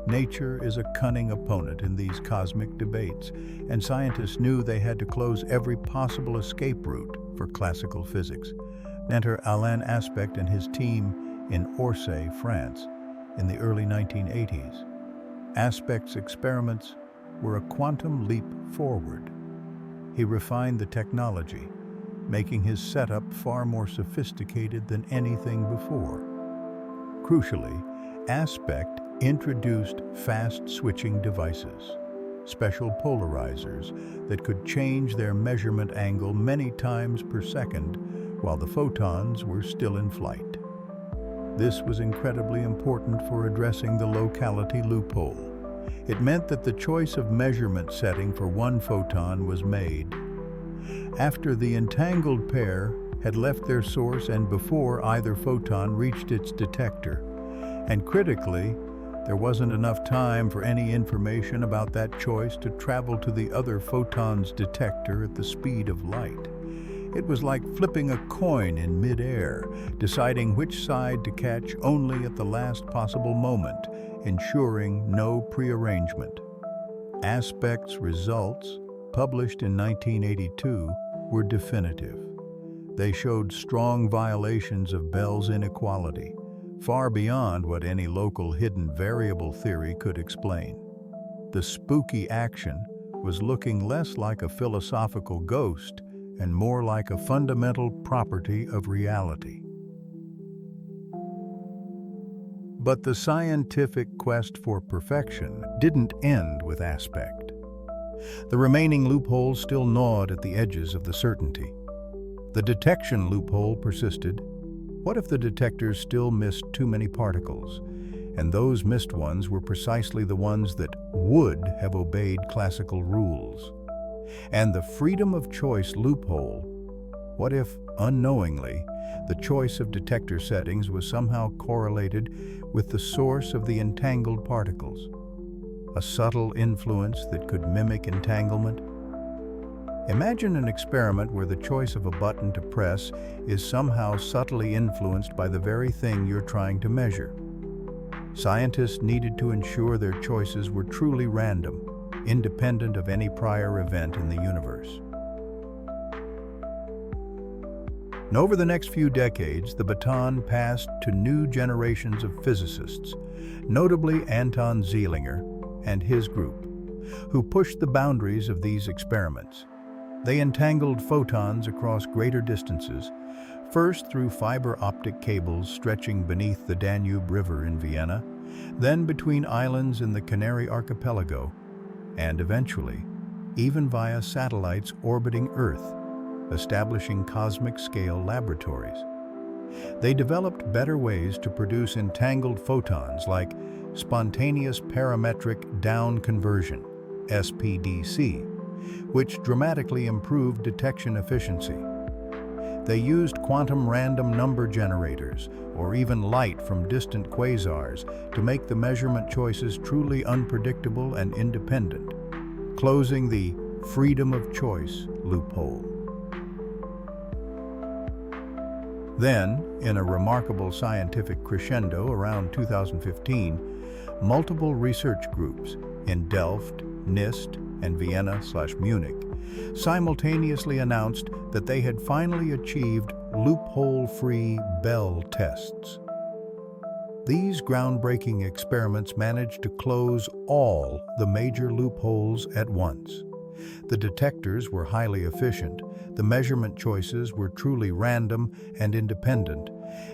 Nature is a cunning opponent in these cosmic debates, and scientists knew they had to close every possible escape route for classical physics. Enter Alain Aspect and his team in Orsay, France, in the early 1980s. Aspect's experiments were a quantum leap forward. He refined the technology, making his setup far more sophisticated than anything before. Crucially, Aspect introduced fast-switching devices, special polarizers that could change their measurement angle many times per second while the photons were still in flight. This was incredibly important for addressing the locality loophole. It meant that the choice of measurement setting for one photon was made after the entangled pair had left their source and before either photon reached its detector. And critically, there wasn't enough time for any information about that choice to travel to the other photon's detector at the speed of light. It was like flipping a coin in mid-air, deciding which side to catch only at the last possible moment, ensuring no prearrangement. Aspect's results, published in 1982, were definitive. They showed strong violations of Bell's inequality, far beyond what any local hidden variable theory could explain. The spooky action was looking less like a philosophical ghost and more like a fundamental property of reality. But the scientific quest for perfection didn't end with Aspect. The remaining loopholes still gnawed at the edges of the certainty. The detection loophole persisted. What if the detectors still missed too many particles, and those missed ones were precisely the ones that would have obeyed classical rules? And the freedom of choice loophole, what if, unknowingly, the choice of detector settings was somehow correlated with the source of the entangled particles? A subtle influence that could mimic entanglement? Imagine an experiment where the choice of a button to press is somehow subtly influenced by the very thing you're trying to measure. Scientists needed to ensure their choices were truly random, independent of any prior event in the universe. And over the next few decades, the baton passed to new generations of physicists, notably Anton Zeilinger and his group, who pushed the boundaries of these experiments. They entangled photons across greater distances, first through fiber optic cables stretching beneath the Danube River in Vienna, then between islands in the Canary Archipelago, and eventually, even via satellites orbiting Earth, establishing cosmic-scale laboratories. They developed better ways to produce entangled photons like spontaneous parametric down conversion, SPDC, which dramatically improved detection efficiency. They used quantum random number generators, or even light from distant quasars, to make the measurement choices truly unpredictable and independent, closing the freedom of choice loophole. Then, in a remarkable scientific crescendo around 2015, multiple research groups in Delft, NIST, and Vienna/Munich simultaneously announced that they had finally achieved loophole-free Bell tests. These groundbreaking experiments managed to close all the major loopholes at once. The detectors were highly efficient, the measurement choices were truly random and independent,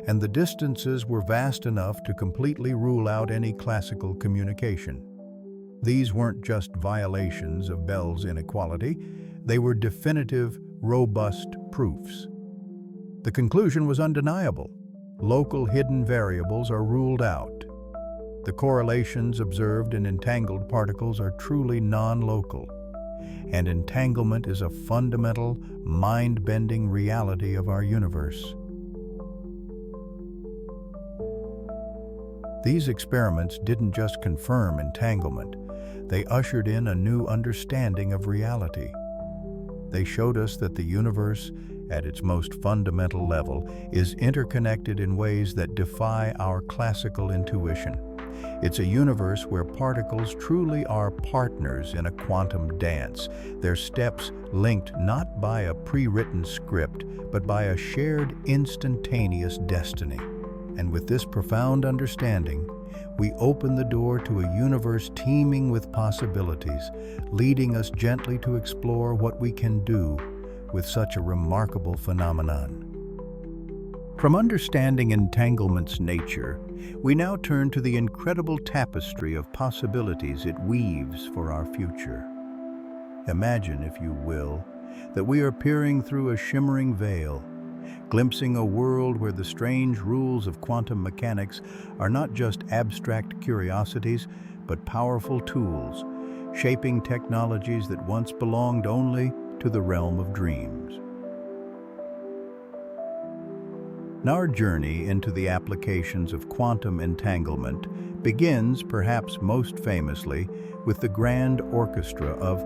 and the distances were vast enough to completely rule out any classical communication. These weren't just violations of Bell's inequality, they were definitive, robust proofs. The conclusion was undeniable. Local hidden variables are ruled out. The correlations observed in entangled particles are truly non-local, and entanglement is a fundamental, mind-bending reality of our universe. These experiments didn't just confirm entanglement, they ushered in a new understanding of reality. They showed us that the universe, at its most fundamental level, is interconnected in ways that defy our classical intuition. It's a universe where particles truly are partners in a quantum dance, their steps linked not by a pre-written script, but by a shared instantaneous destiny. And with this profound understanding, we open the door to a universe teeming with possibilities, leading us gently to explore what we can do with such a remarkable phenomenon. From understanding entanglement's nature, we now turn to the incredible tapestry of possibilities it weaves for our future. Imagine, if you will, that we are peering through a shimmering veil, glimpsing a world where the strange rules of quantum mechanics are not just abstract curiosities, but powerful tools, shaping technologies that once belonged only to the realm of dreams. Our journey into the applications of quantum entanglement begins, perhaps most famously, with the grand orchestra of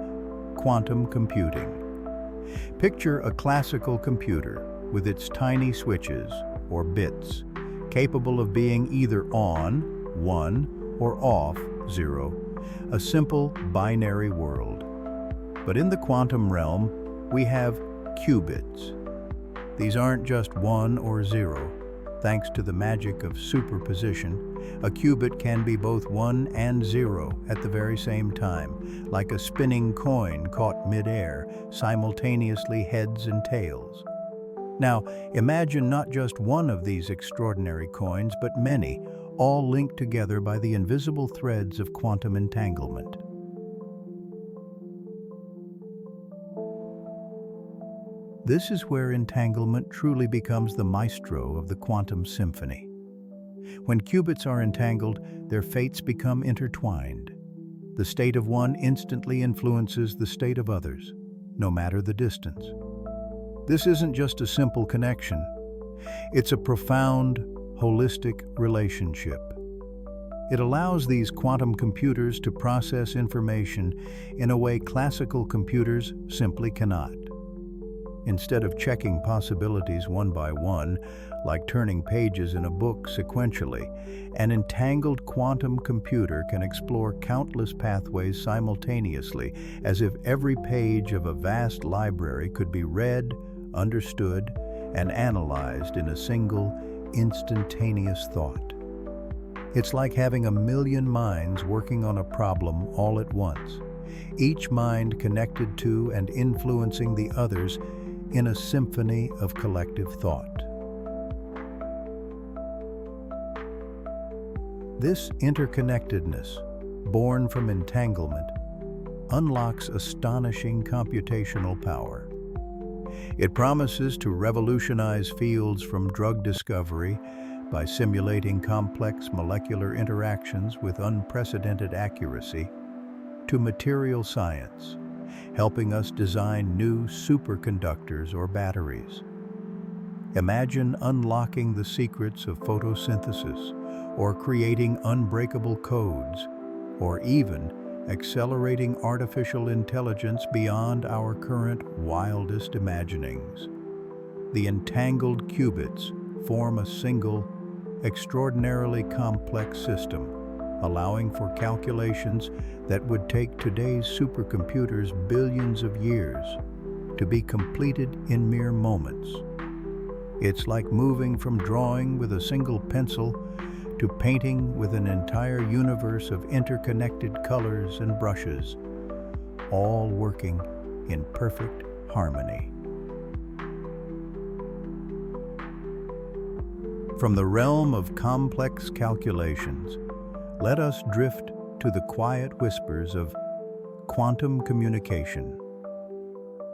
quantum computing. Picture a classical computer with its tiny switches, or bits, capable of being either on, 1, or off, 0, a simple binary world. But in the quantum realm, we have qubits. These aren't just 1 or 0. Thanks to the magic of superposition, a qubit can be both 1 and 0 at the very same time, like a spinning coin caught mid-air, simultaneously heads and tails. Now, imagine not just one of these extraordinary coins, but many, all linked together by the invisible threads of quantum entanglement. This is where entanglement truly becomes the maestro of the quantum symphony. When qubits are entangled, their fates become intertwined. The state of one instantly influences the state of others, no matter the distance. This isn't just a simple connection. It's a profound, holistic relationship. It allows these quantum computers to process information in a way classical computers simply cannot. Instead of checking possibilities one by one, like turning pages in a book sequentially, an entangled quantum computer can explore countless pathways simultaneously, as if every page of a vast library could be read, understood, and analyzed in a single, instantaneous thought. It's like having a million minds working on a problem all at once, each mind connected to and influencing the others in a symphony of collective thought. This interconnectedness, born from entanglement, unlocks astonishing computational power. It promises to revolutionize fields from drug discovery by simulating complex molecular interactions with unprecedented accuracy, to material science, helping us design new superconductors or batteries. Imagine unlocking the secrets of photosynthesis, or creating unbreakable codes, or even accelerating artificial intelligence beyond our current wildest imaginings. The entangled qubits form a single, extraordinarily complex system, allowing for calculations that would take today's supercomputers billions of years to be completed in mere moments. It's like moving from drawing with a single pencil to painting with an entire universe of interconnected colors and brushes, all working in perfect harmony. From the realm of complex calculations, let us drift to the quiet whispers of quantum communication,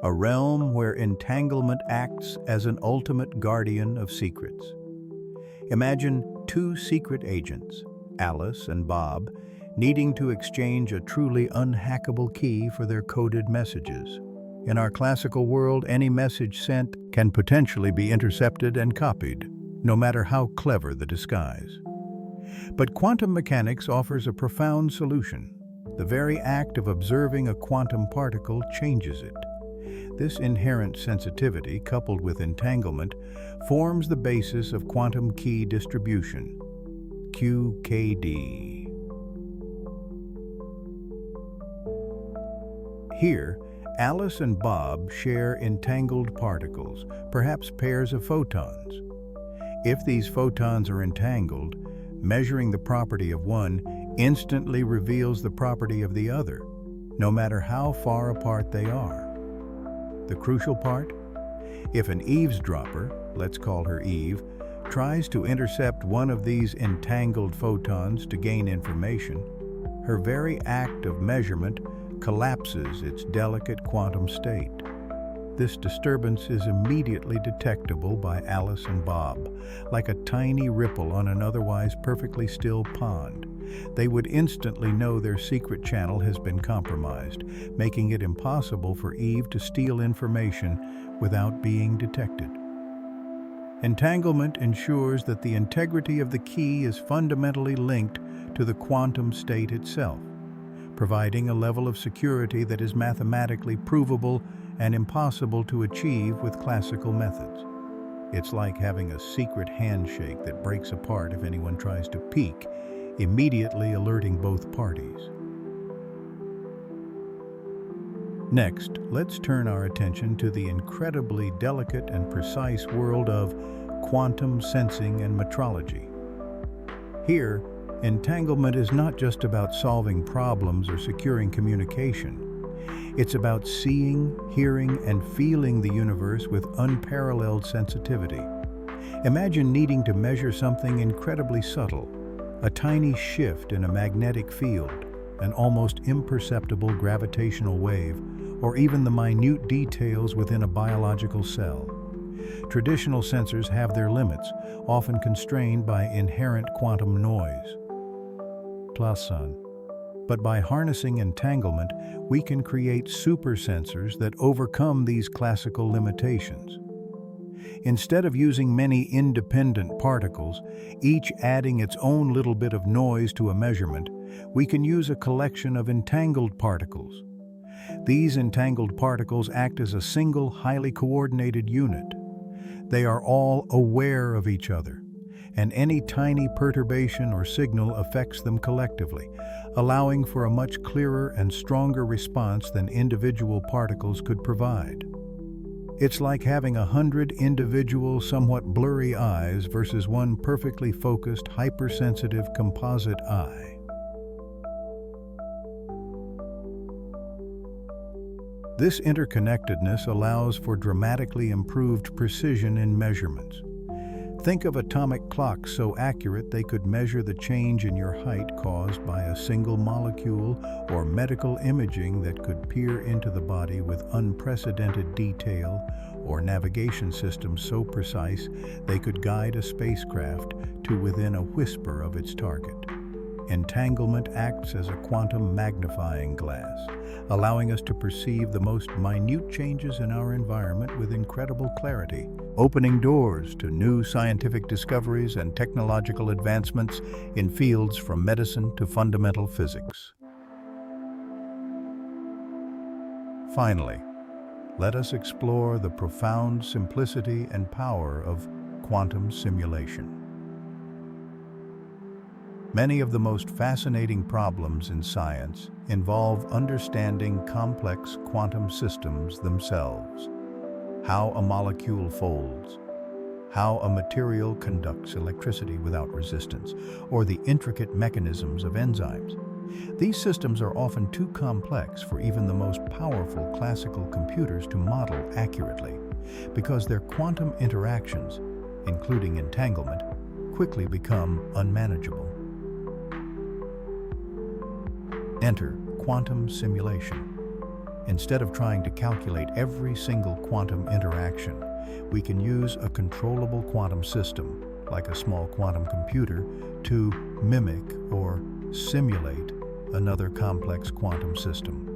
a realm where entanglement acts as an ultimate guardian of secrets. Imagine two secret agents, Alice and Bob, needing to exchange a truly unhackable key for their coded messages. In our classical world, any message sent can potentially be intercepted and copied, no matter how clever the disguise. But quantum mechanics offers a profound solution. The very act of observing a quantum particle changes it. This inherent sensitivity, coupled with entanglement, forms the basis of quantum key distribution, QKD. Here, Alice and Bob share entangled particles, perhaps pairs of photons. If these photons are entangled, measuring the property of one instantly reveals the property of the other, no matter how far apart they are. The crucial part? If an eavesdropper, let's call her Eve, tries to intercept one of these entangled photons to gain information, her very act of measurement collapses its delicate quantum state. This disturbance is immediately detectable by Alice and Bob, like a tiny ripple on an otherwise perfectly still pond. They would instantly know their secret channel has been compromised, making it impossible for Eve to steal information without being detected. Entanglement ensures that the integrity of the key is fundamentally linked to the quantum state itself, providing a level of security that is mathematically provable and impossible to achieve with classical methods. It's like having a secret handshake that breaks apart if anyone tries to peek, immediately alerting both parties. Next, let's turn our attention to the incredibly delicate and precise world of quantum sensing and metrology. Here, entanglement is not just about solving problems or securing communication. It's about seeing, hearing, and feeling the universe with unparalleled sensitivity. Imagine needing to measure something incredibly subtle, a tiny shift in a magnetic field, an almost imperceptible gravitational wave, or even the minute details within a biological cell. Traditional sensors have their limits, often constrained by inherent quantum noise. But by harnessing entanglement, we can create super sensors that overcome these classical limitations. Instead of using many independent particles, each adding its own little bit of noise to a measurement, we can use a collection of entangled particles. These entangled particles act as a single, highly coordinated unit. They are all aware of each other, and any tiny perturbation or signal affects them collectively, allowing for a much clearer and stronger response than individual particles could provide. It's like having 100 individual, somewhat blurry eyes versus one perfectly focused, hypersensitive composite eye. This interconnectedness allows for dramatically improved precision in measurements. Think of atomic clocks so accurate they could measure the change in your height caused by a single molecule, or medical imaging that could peer into the body with unprecedented detail, or navigation systems so precise they could guide a spacecraft to within a whisper of its target. Entanglement acts as a quantum magnifying glass, allowing us to perceive the most minute changes in our environment with incredible clarity, opening doors to new scientific discoveries and technological advancements in fields from medicine to fundamental physics. Finally, let us explore the profound simplicity and power of quantum simulation. Many of the most fascinating problems in science involve understanding complex quantum systems themselves. How a molecule folds, how a material conducts electricity without resistance, or the intricate mechanisms of enzymes. These systems are often too complex for even the most powerful classical computers to model accurately, because their quantum interactions, including entanglement, quickly become unmanageable. Enter quantum simulation. Instead of trying to calculate every single quantum interaction, we can use a controllable quantum system, like a small quantum computer, to mimic or simulate another complex quantum system.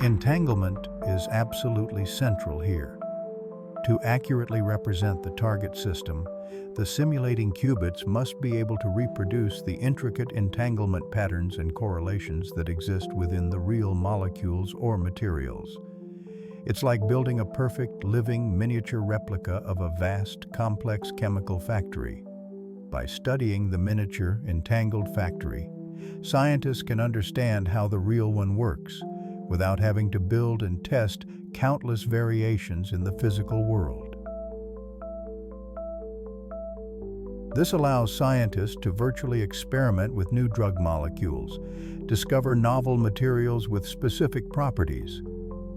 Entanglement is absolutely central here. To accurately represent the target system, the simulating qubits must be able to reproduce the intricate entanglement patterns and correlations that exist within the real molecules or materials. It's like building a perfect, living, miniature replica of a vast, complex chemical factory. By studying the miniature, entangled factory, scientists can understand how the real one works, without having to build and test countless variations in the physical world. This allows scientists to virtually experiment with new drug molecules, discover novel materials with specific properties,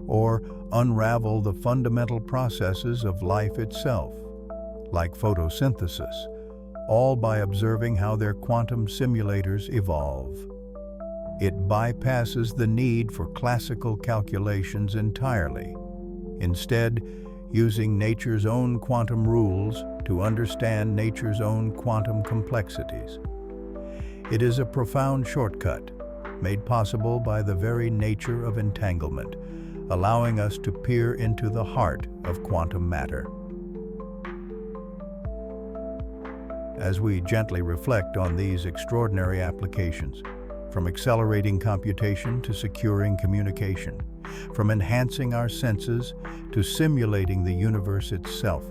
or unravel the fundamental processes of life itself, like photosynthesis, all by observing how their quantum simulators evolve. It bypasses the need for classical calculations entirely, instead using nature's own quantum rules to understand nature's own quantum complexities. It is a profound shortcut, made possible by the very nature of entanglement, allowing us to peer into the heart of quantum matter. As we gently reflect on these extraordinary applications, from accelerating computation to securing communication, from enhancing our senses to simulating the universe itself,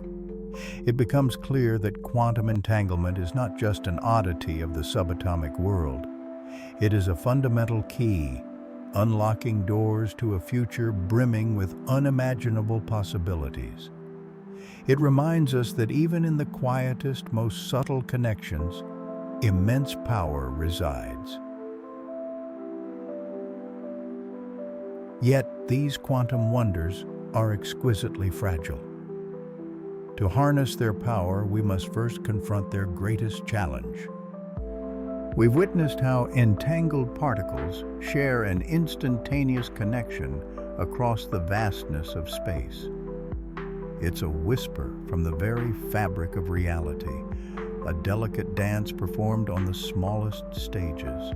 it becomes clear that quantum entanglement is not just an oddity of the subatomic world. It is a fundamental key, unlocking doors to a future brimming with unimaginable possibilities. It reminds us that even in the quietest, most subtle connections, immense power resides. Yet these quantum wonders are exquisitely fragile. To harness their power, we must first confront their greatest challenge. We've witnessed how entangled particles share an instantaneous connection across the vastness of space. It's a whisper from the very fabric of reality, a delicate dance performed on the smallest stages.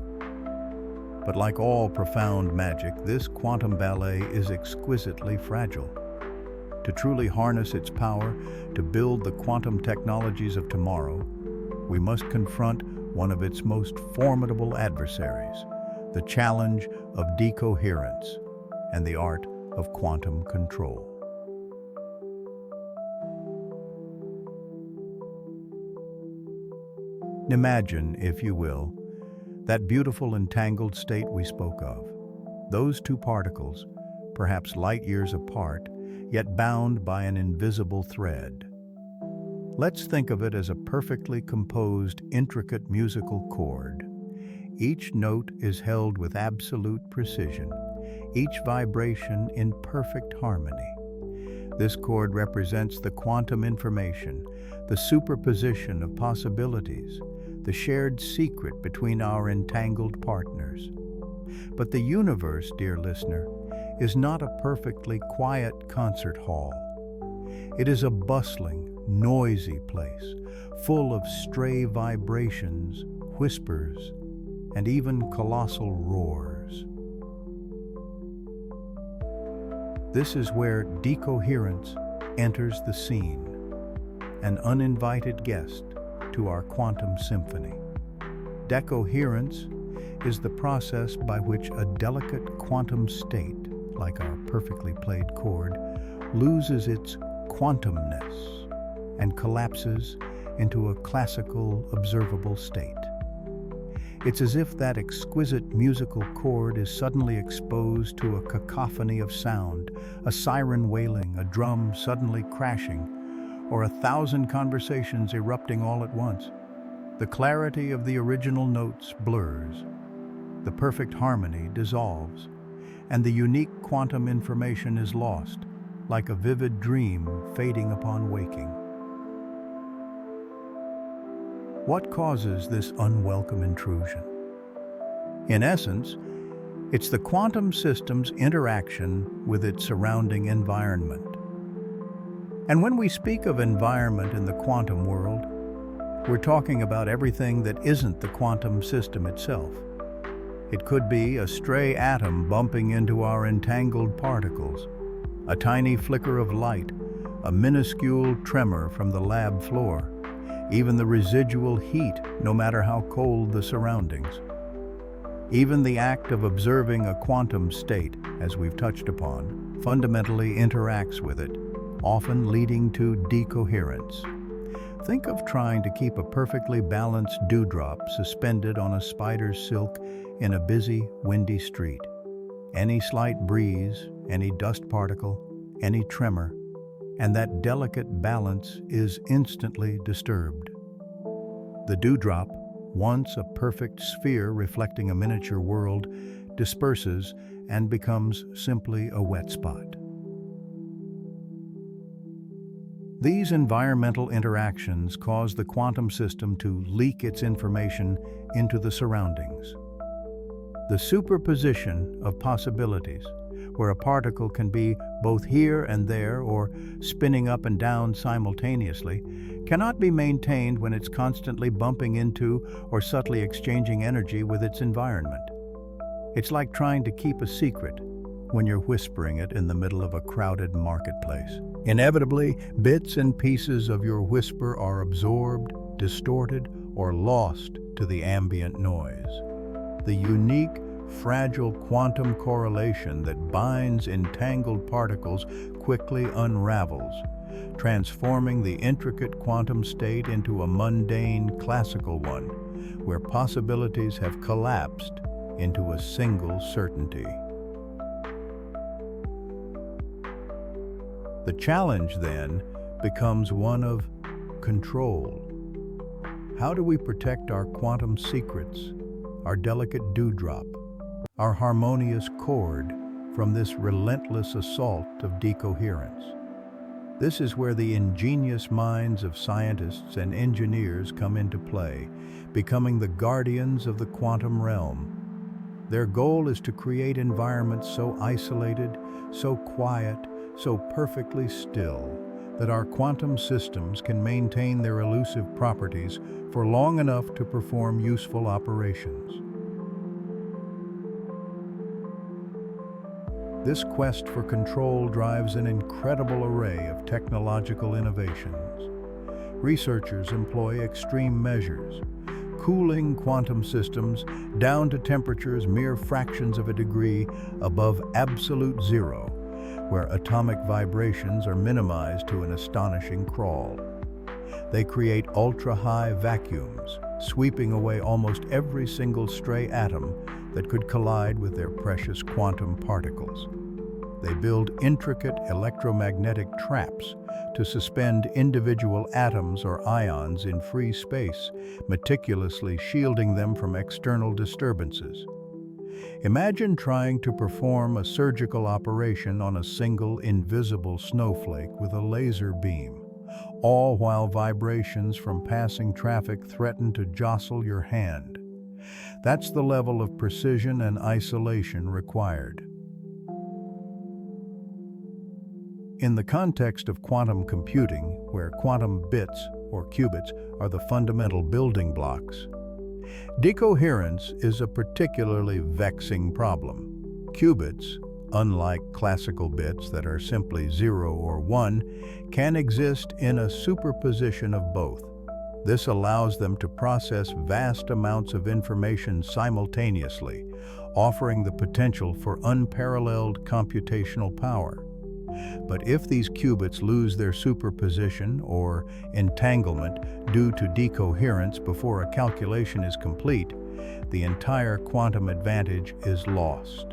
But like all profound magic, this quantum ballet is exquisitely fragile. To truly harness its power, to build the quantum technologies of tomorrow, we must confront one of its most formidable adversaries, the challenge of decoherence and the art of quantum control. Imagine, if you will, that beautiful entangled state we spoke of. Those two particles, perhaps light years apart, yet bound by an invisible thread. Let's think of it as a perfectly composed, intricate musical chord. Each note is held with absolute precision, each vibration in perfect harmony. This chord represents the quantum information, the superposition of possibilities, the shared secret between our entangled partners. But the universe, dear listener, is not a perfectly quiet concert hall. It is a bustling, noisy place, full of stray vibrations, whispers, and even colossal roars. This is where decoherence enters the scene, an uninvited guest to our quantum symphony. Decoherence is the process by which a delicate quantum state, like our perfectly played chord, loses its quantumness and collapses into a classical, observable state. It's as if that exquisite musical chord is suddenly exposed to a cacophony of sound, a siren wailing, a drum suddenly crashing, or 1,000 conversations erupting all at once. The clarity of the original notes blurs, the perfect harmony dissolves, and the unique quantum information is lost, like a vivid dream fading upon waking. What causes this unwelcome intrusion? In essence, it's the quantum system's interaction with its surrounding environment. And when we speak of environment in the quantum world, we're talking about everything that isn't the quantum system itself. It could be a stray atom bumping into our entangled particles, a tiny flicker of light, a minuscule tremor from the lab floor, even the residual heat, no matter how cold the surroundings. Even the act of observing a quantum state, as we've touched upon, fundamentally interacts with it, often leading to decoherence. Think of trying to keep a perfectly balanced dewdrop suspended on a spider's silk in a busy, windy street. Any slight breeze, any dust particle, any tremor, and that delicate balance is instantly disturbed. The dewdrop, once a perfect sphere reflecting a miniature world, disperses and becomes simply a wet spot. These environmental interactions cause the quantum system to leak its information into the surroundings. The superposition of possibilities, where a particle can be both here and there or spinning up and down simultaneously, cannot be maintained when it's constantly bumping into or subtly exchanging energy with its environment. It's like trying to keep a secret when you're whispering it in the middle of a crowded marketplace. Inevitably, bits and pieces of your whisper are absorbed, distorted, or lost to the ambient noise. The unique, fragile quantum correlation that binds entangled particles quickly unravels, transforming the intricate quantum state into a mundane classical one, where possibilities have collapsed into a single certainty. The challenge, then, becomes one of control. How do we protect our quantum secrets, our delicate dewdrop, our harmonious chord from this relentless assault of decoherence? This is where the ingenious minds of scientists and engineers come into play, becoming the guardians of the quantum realm. Their goal is to create environments so isolated, so quiet, so perfectly still, that our quantum systems can maintain their elusive properties for long enough to perform useful operations. This quest for control drives an incredible array of technological innovations. Researchers employ extreme measures, cooling quantum systems down to temperatures mere fractions of a degree above absolute zero, where atomic vibrations are minimized to an astonishing crawl. They create ultra-high vacuums, sweeping away almost every single stray atom that could collide with their precious quantum particles. They build intricate electromagnetic traps to suspend individual atoms or ions in free space, meticulously shielding them from external disturbances. Imagine trying to perform a surgical operation on a single invisible snowflake with a laser beam, all while vibrations from passing traffic threaten to jostle your hand. That's the level of precision and isolation required. In the context of quantum computing, where quantum bits, or qubits, are the fundamental building blocks, decoherence is a particularly vexing problem. Qubits, unlike classical bits that are simply 0 or 1, can exist in a superposition of both. This allows them to process vast amounts of information simultaneously, offering the potential for unparalleled computational power. But if these qubits lose their superposition or entanglement due to decoherence before a calculation is complete, the entire quantum advantage is lost.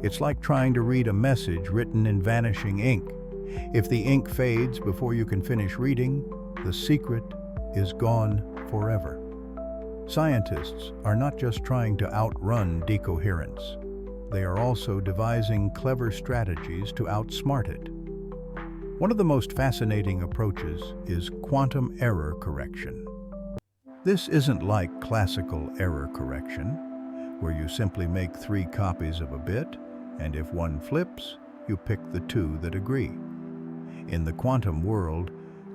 It's like trying to read a message written in vanishing ink. If the ink fades before you can finish reading, the secret is gone forever. Scientists are not just trying to outrun decoherence. They are also devising clever strategies to outsmart it. One of the most fascinating approaches is quantum error correction. This isn't like classical error correction, where you simply make 3 copies of a bit, and if one flips, you pick the 2 that agree. In the quantum world,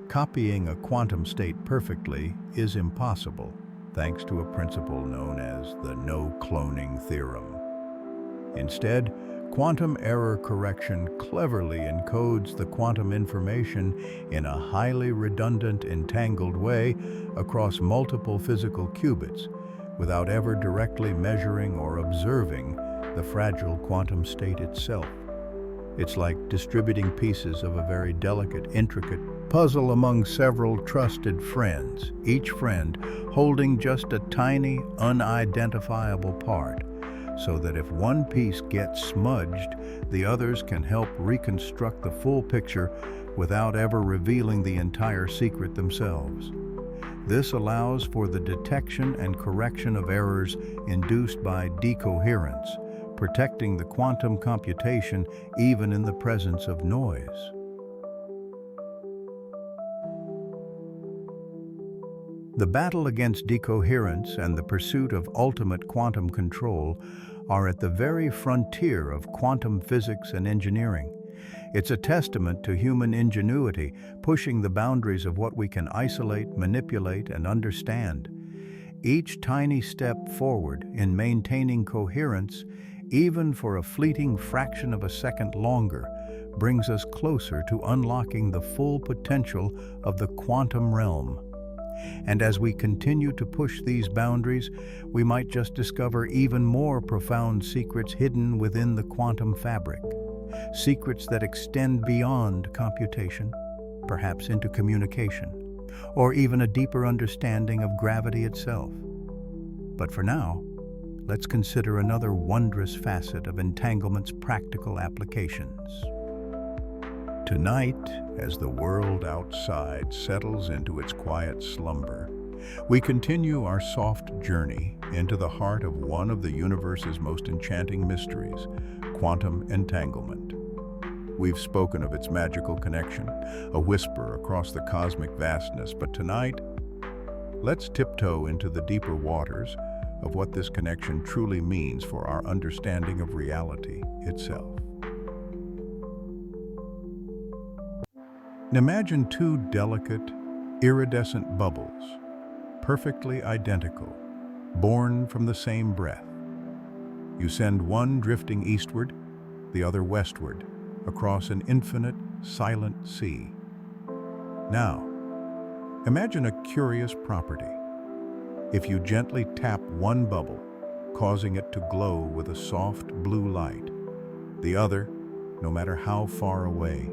copying a quantum state perfectly is impossible, thanks to a principle known as the no-cloning theorem. Instead, quantum error correction cleverly encodes the quantum information in a highly redundant, entangled way across multiple physical qubits, without ever directly measuring or observing the fragile quantum state itself. It's like distributing pieces of a very delicate, intricate puzzle among several trusted friends, each friend holding just a tiny, unidentifiable part, so that if one piece gets smudged, the others can help reconstruct the full picture without ever revealing the entire secret themselves. This allows for the detection and correction of errors induced by decoherence, protecting the quantum computation even in the presence of noise. The battle against decoherence and the pursuit of ultimate quantum control are at the very frontier of quantum physics and engineering. It's a testament to human ingenuity, pushing the boundaries of what we can isolate, manipulate, and understand. Each tiny step forward in maintaining coherence, even for a fleeting fraction of a second longer, brings us closer to unlocking the full potential of the quantum realm. And as we continue to push these boundaries, we might just discover even more profound secrets hidden within the quantum fabric. Secrets that extend beyond computation, perhaps into communication, or even a deeper understanding of gravity itself. But for now, let's consider another wondrous facet of entanglement's practical applications. Tonight, as the world outside settles into its quiet slumber, we continue our soft journey into the heart of one of the universe's most enchanting mysteries, quantum entanglement. We've spoken of its magical connection, a whisper across the cosmic vastness, but tonight, let's tiptoe into the deeper waters of what this connection truly means for our understanding of reality itself. Imagine 2 delicate, iridescent bubbles, perfectly identical, born from the same breath. You send one drifting eastward, the other westward, across an infinite, silent sea. Now, imagine a curious property. If you gently tap one bubble, causing it to glow with a soft blue light, the other, no matter how far away,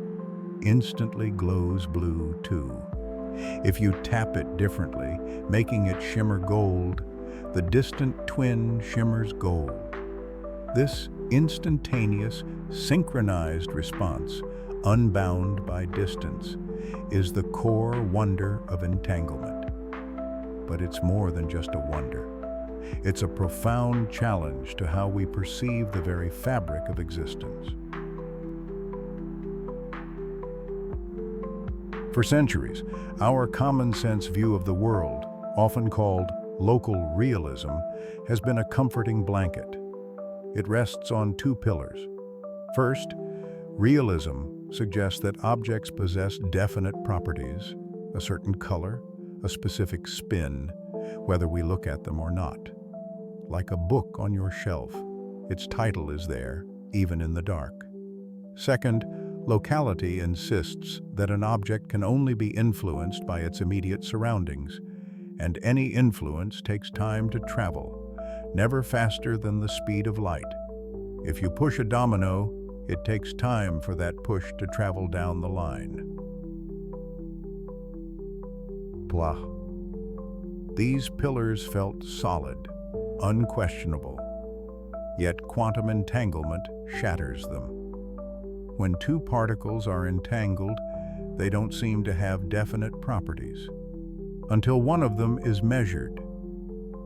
instantly glows blue too. If you tap it differently, making it shimmer gold, the distant twin shimmers gold. This instantaneous, synchronized response, unbound by distance, is the core wonder of entanglement. But it's more than just a wonder. It's a profound challenge to how we perceive the very fabric of existence. For centuries, our common-sense view of the world, often called local realism, has been a comforting blanket. It rests on 2 pillars. First, realism suggests that objects possess definite properties, a certain color, a specific spin, whether we look at them or not. Like a book on your shelf, its title is there, even in the dark. Second, locality insists that an object can only be influenced by its immediate surroundings, and any influence takes time to travel, never faster than the speed of light. If you push a domino, it takes time for that push to travel down the line. Blah. These pillars felt solid, unquestionable, yet quantum entanglement shatters them. When 2 particles are entangled, they don't seem to have definite properties, until one of them is measured.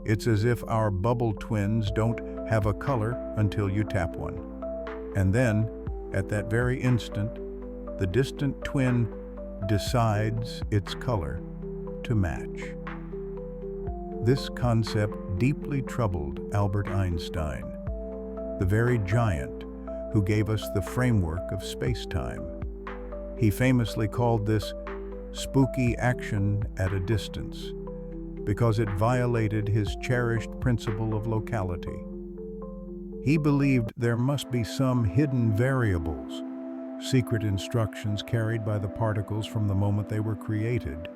It's as if our bubble twins don't have a color until you tap one. And then, at that very instant, the distant twin decides its color to match. This concept deeply troubled Albert Einstein, the very giant who gave us the framework of space-time. He famously called this spooky action at a distance because it violated his cherished principle of locality. He believed there must be some hidden variables, secret instructions carried by the particles from the moment they were created,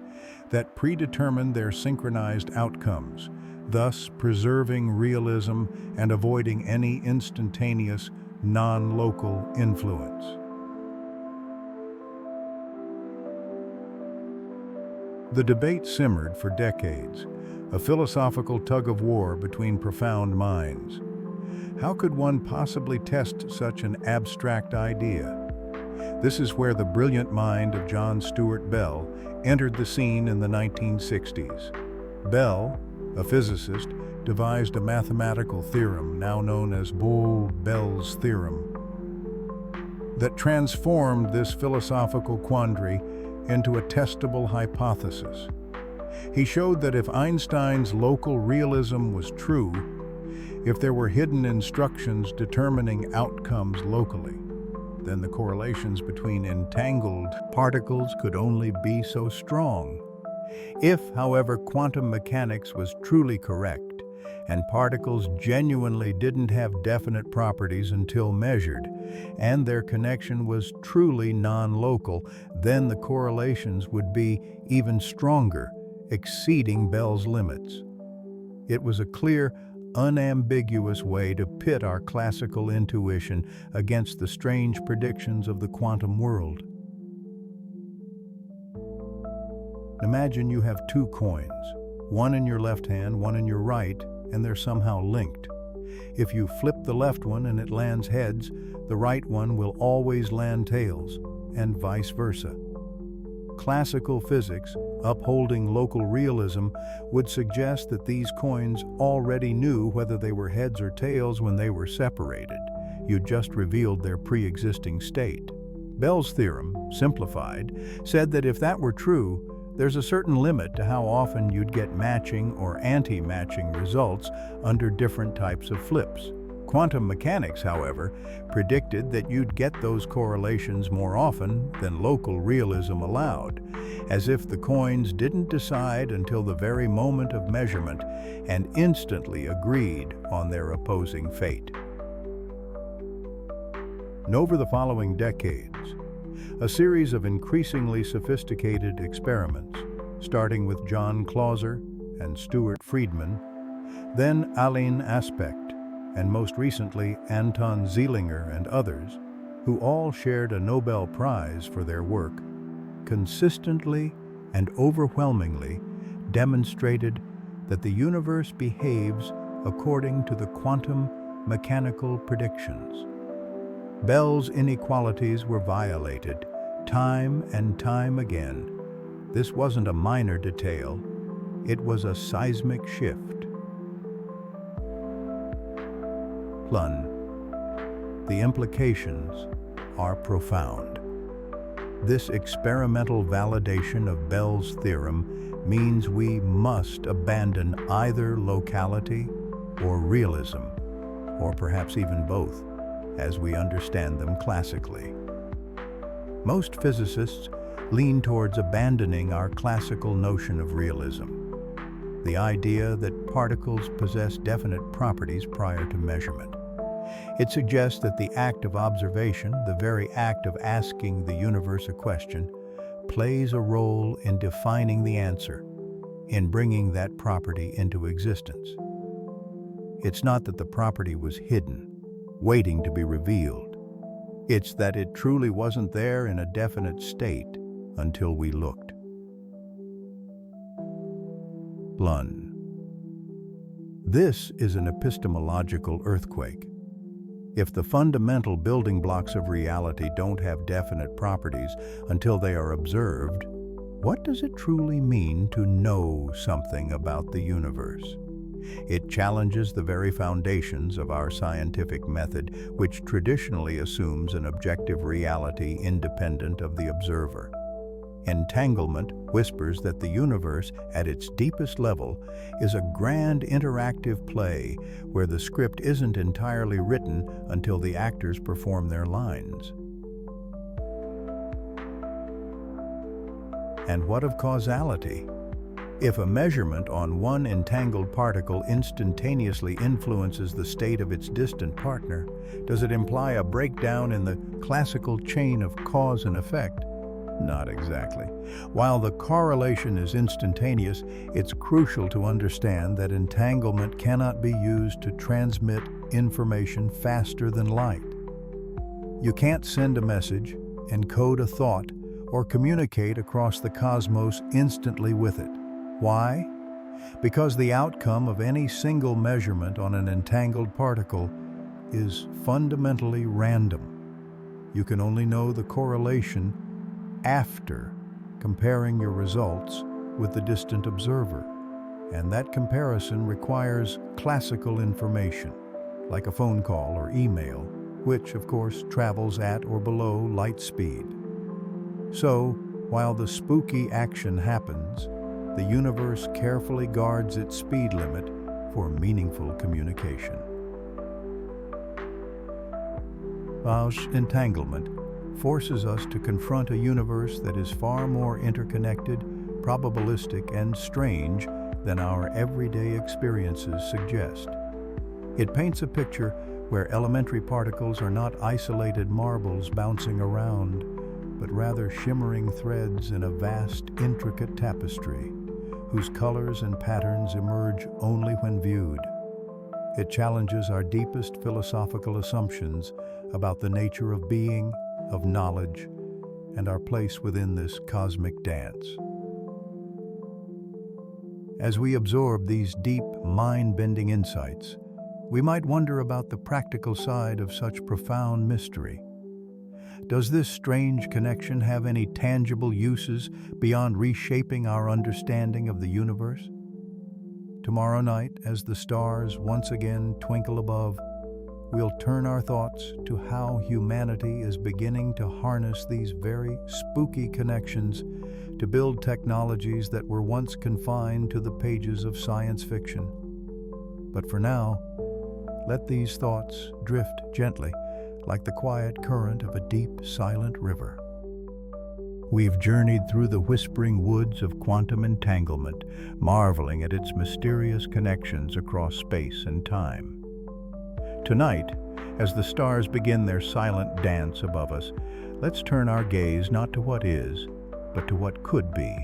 that predetermined their synchronized outcomes, thus preserving realism and avoiding any instantaneous, non-local influence. The debate simmered for decades, a philosophical tug-of-war between profound minds. How could one possibly test such an abstract idea? This is where the brilliant mind of John Stuart Bell entered the scene in the 1960s. Bell, a physicist, devised a mathematical theorem, now known as Bell's theorem, that transformed this philosophical quandary into a testable hypothesis. He showed that if Einstein's local realism was true, if there were hidden instructions determining outcomes locally, then the correlations between entangled particles could only be so strong. If, however, quantum mechanics was truly correct, and particles genuinely didn't have definite properties until measured, and their connection was truly non-local, then the correlations would be even stronger, exceeding Bell's limits. It was a clear, unambiguous way to pit our classical intuition against the strange predictions of the quantum world. Imagine you have two coins, one in your left hand, one in your right, and they're somehow linked. If you flip the left one and it lands heads, the right one will always land tails, and vice versa. Classical physics, upholding local realism, would suggest that these coins already knew whether they were heads or tails when they were separated. You just revealed their pre-existing state. Bell's theorem, simplified, said that if that were true, there's a certain limit to how often you'd get matching or anti-matching results under different types of flips. Quantum mechanics, however, predicted that you'd get those correlations more often than local realism allowed, as if the coins didn't decide until the very moment of measurement and instantly agreed on their opposing fate. And over the following decades, a series of increasingly sophisticated experiments, starting with John Clauser and Stuart Friedman, then Alain Aspect, and most recently Anton Zeilinger and others, who all shared a Nobel Prize for their work, consistently and overwhelmingly demonstrated that the universe behaves according to the quantum mechanical predictions. Bell's inequalities were violated time and time again. This wasn't a minor detail, it was a seismic shift. The implications are profound. This experimental validation of Bell's theorem means we must abandon either locality or realism, or perhaps even both, as we understand them classically. Most physicists lean towards abandoning our classical notion of realism, the idea that particles possess definite properties prior to measurement. It suggests that the act of observation, the very act of asking the universe a question, plays a role in defining the answer, in bringing that property into existence. It's not that the property was hidden, waiting to be revealed. It's that it truly wasn't there in a definite state until we looked. This is an epistemological earthquake. If the fundamental building blocks of reality don't have definite properties until they are observed, what does it truly mean to know something about the universe? It challenges the very foundations of our scientific method, which traditionally assumes an objective reality independent of the observer. Entanglement whispers that the universe, at its deepest level, is a grand interactive play where the script isn't entirely written until the actors perform their lines. And what of causality? If a measurement on one entangled particle instantaneously influences the state of its distant partner, does it imply a breakdown in the classical chain of cause and effect? Not exactly. While the correlation is instantaneous, it's crucial to understand that entanglement cannot be used to transmit information faster than light. You can't send a message, encode a thought, or communicate across the cosmos instantly with it. Why? Because the outcome of any single measurement on an entangled particle is fundamentally random. You can only know the correlation after comparing your results with the distant observer, and that comparison requires classical information, like a phone call or email, which, of course, travels at or below light speed. So, while the spooky action happens, the universe carefully guards its speed limit for meaningful communication. Entanglement forces us to confront a universe that is far more interconnected, probabilistic, and strange than our everyday experiences suggest. It paints a picture where elementary particles are not isolated marbles bouncing around, but rather shimmering threads in a vast, intricate tapestry, whose colors and patterns emerge only when viewed. It challenges our deepest philosophical assumptions about the nature of being, of knowledge, and our place within this cosmic dance. As we absorb these deep, mind-bending insights, we might wonder about the practical side of such profound mystery. Does this strange connection have any tangible uses beyond reshaping our understanding of the universe? Tomorrow night, as the stars once again twinkle above, we'll turn our thoughts to how humanity is beginning to harness these very spooky connections to build technologies that were once confined to the pages of science fiction. But for now, let these thoughts drift gently, like the quiet current of a deep, silent river. We've journeyed through the whispering woods of quantum entanglement, marveling at its mysterious connections across space and time. Tonight, as the stars begin their silent dance above us, let's turn our gaze not to what is, but to what could be,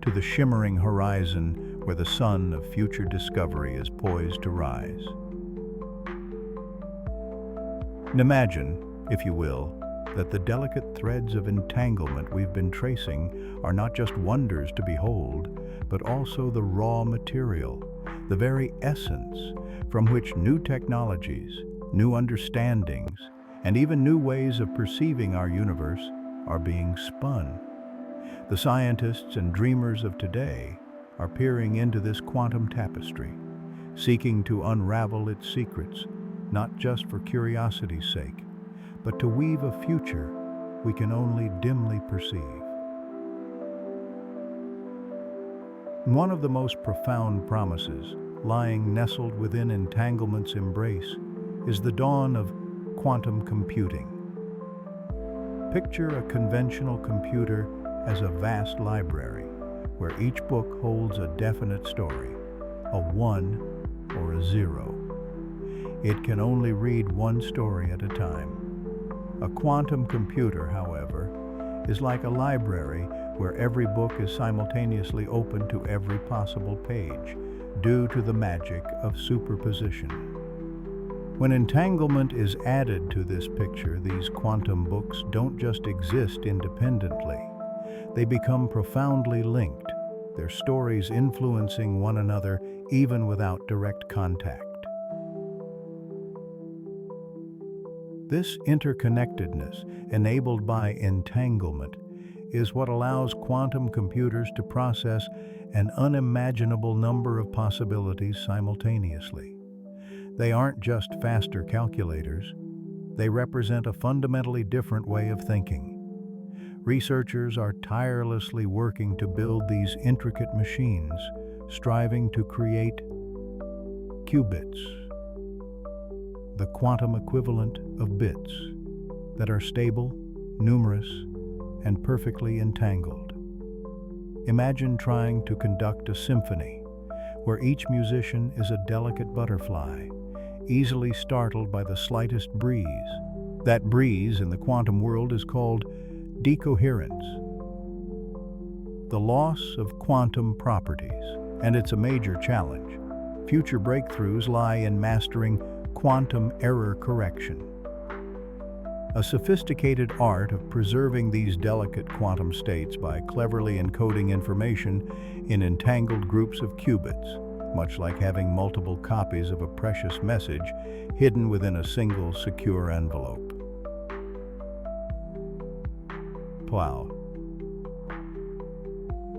to the shimmering horizon where the sun of future discovery is poised to rise. Imagine, if you will, that the delicate threads of entanglement we've been tracing are not just wonders to behold, but also the raw material, the very essence from which new technologies, new understandings, and even new ways of perceiving our universe are being spun. The scientists and dreamers of today are peering into this quantum tapestry, seeking to unravel its secrets, not just for curiosity's sake, but to weave a future we can only dimly perceive. One of the most profound promises, lying nestled within entanglement's embrace, is the dawn of quantum computing. Picture a conventional computer as a vast library, where each book holds a definite story, a 1 or a 0. It can only read one story at a time. A quantum computer, however, is like a library where every book is simultaneously open to every possible page, due to the magic of superposition. When entanglement is added to this picture, these quantum books don't just exist independently. They become profoundly linked, their stories influencing one another even without direct contact. This interconnectedness, enabled by entanglement, is what allows quantum computers to process an unimaginable number of possibilities simultaneously. They aren't just faster calculators, they represent a fundamentally different way of thinking. Researchers are tirelessly working to build these intricate machines, striving to create qubits, the quantum equivalent of bits, that are stable, numerous, and perfectly entangled. Imagine trying to conduct a symphony where each musician is a delicate butterfly, easily startled by the slightest breeze. That breeze in the quantum world is called decoherence, the loss of quantum properties, and it's a major challenge. Future breakthroughs lie in mastering quantum error correction, a sophisticated art of preserving these delicate quantum states by cleverly encoding information in entangled groups of qubits, much like having multiple copies of a precious message hidden within a single secure envelope. Wow.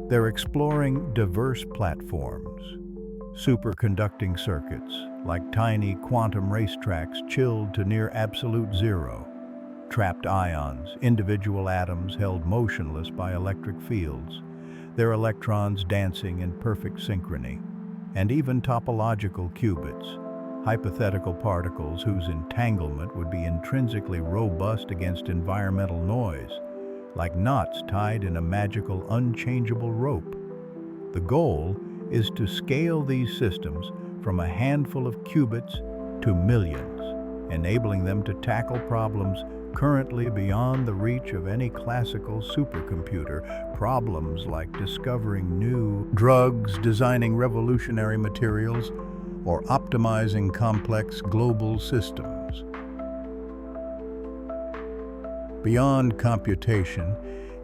They're exploring diverse platforms, superconducting circuits like tiny quantum racetracks chilled to near absolute zero, trapped ions, individual atoms held motionless by electric fields, their electrons dancing in perfect synchrony, and even topological qubits, hypothetical particles whose entanglement would be intrinsically robust against environmental noise, like knots tied in a magical, unchangeable rope. The goal is to scale these systems from a handful of qubits to millions, enabling them to tackle problems currently beyond the reach of any classical supercomputer, problems like discovering new drugs, designing revolutionary materials, or optimizing complex global systems. Beyond computation,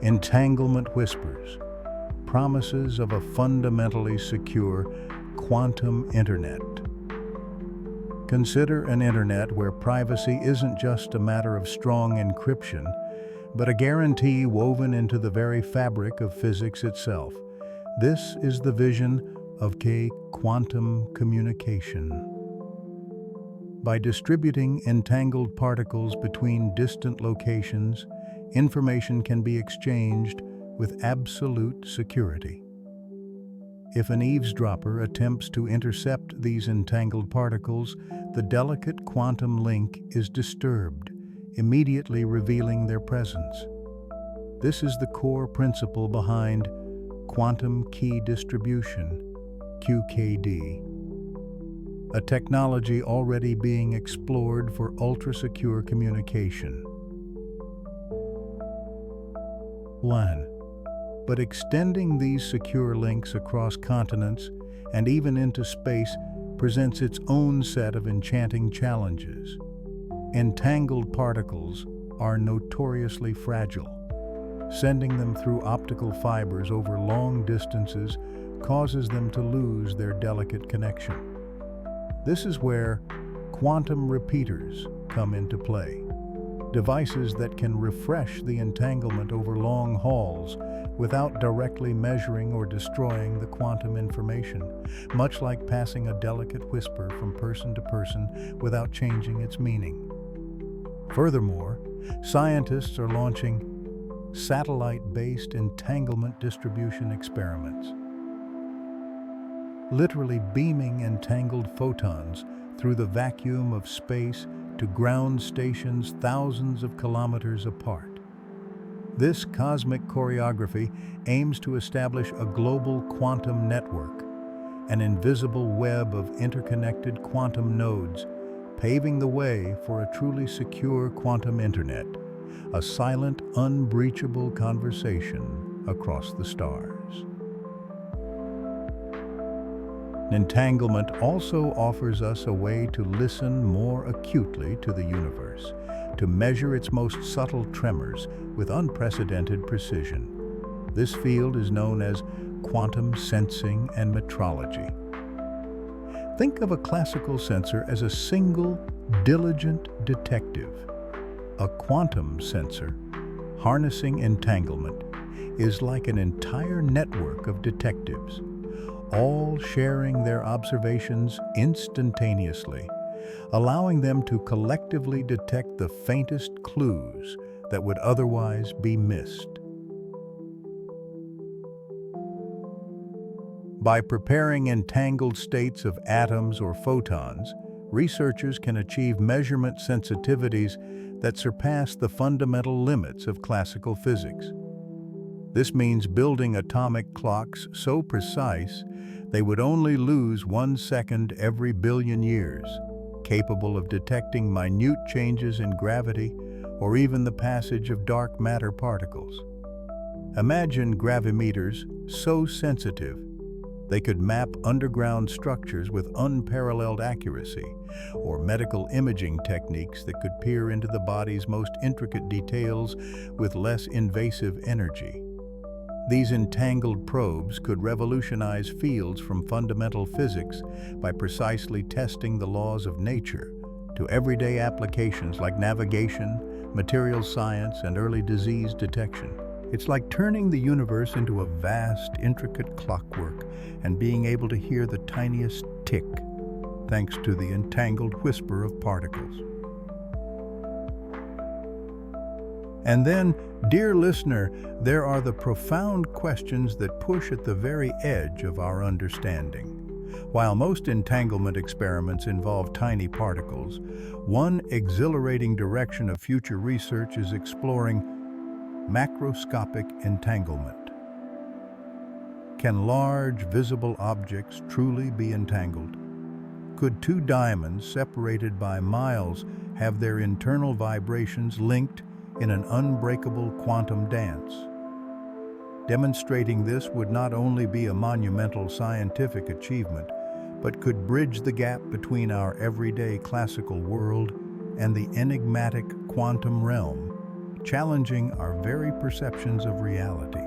entanglement whispers, promises of a fundamentally secure quantum internet. Consider an internet where privacy isn't just a matter of strong encryption, but a guarantee woven into the very fabric of physics itself. This is the vision of quantum communication. By distributing entangled particles between distant locations, information can be exchanged with absolute security. If an eavesdropper attempts to intercept these entangled particles, the delicate quantum link is disturbed, immediately revealing their presence. This is the core principle behind quantum key distribution, QKD, a technology already being explored for ultra-secure communication. But extending these secure links across continents and even into space presents its own set of enchanting challenges. Entangled particles are notoriously fragile. Sending them through optical fibers over long distances causes them to lose their delicate connection. This is where quantum repeaters come into play. Devices that can refresh the entanglement over long hauls without directly measuring or destroying the quantum information, much like passing a delicate whisper from person to person without changing its meaning. Furthermore, scientists are launching satellite-based entanglement distribution experiments, literally beaming entangled photons through the vacuum of space to ground stations thousands of kilometers apart. This cosmic choreography aims to establish a global quantum network, an invisible web of interconnected quantum nodes, paving the way for a truly secure quantum internet, a silent, unbreachable conversation across the stars. Entanglement also offers us a way to listen more acutely to the universe, to measure its most subtle tremors with unprecedented precision. This field is known as quantum sensing and metrology. Think of a classical sensor as a single, diligent detective. A quantum sensor, harnessing entanglement, is like an entire network of detectives, all sharing their observations instantaneously, allowing them to collectively detect the faintest clues that would otherwise be missed. By preparing entangled states of atoms or photons, researchers can achieve measurement sensitivities that surpass the fundamental limits of classical physics. This means building atomic clocks so precise they would only lose 1 second every billion years, capable of detecting minute changes in gravity or even the passage of dark matter particles. Imagine gravimeters so sensitive they could map underground structures with unparalleled accuracy, or medical imaging techniques that could peer into the body's most intricate details with less invasive energy. These entangled probes could revolutionize fields from fundamental physics by precisely testing the laws of nature to everyday applications like navigation, materials science, and early disease detection. It's like turning the universe into a vast, intricate clockwork and being able to hear the tiniest tick, thanks to the entangled whisper of particles. And then, dear listener, there are the profound questions that push at the very edge of our understanding. While most entanglement experiments involve tiny particles, one exhilarating direction of future research is exploring macroscopic entanglement. Can large, visible objects truly be entangled? Could two diamonds separated by miles have their internal vibrations linked in an unbreakable quantum dance? Demonstrating this would not only be a monumental scientific achievement, but could bridge the gap between our everyday classical world and the enigmatic quantum realm, challenging our very perceptions of reality.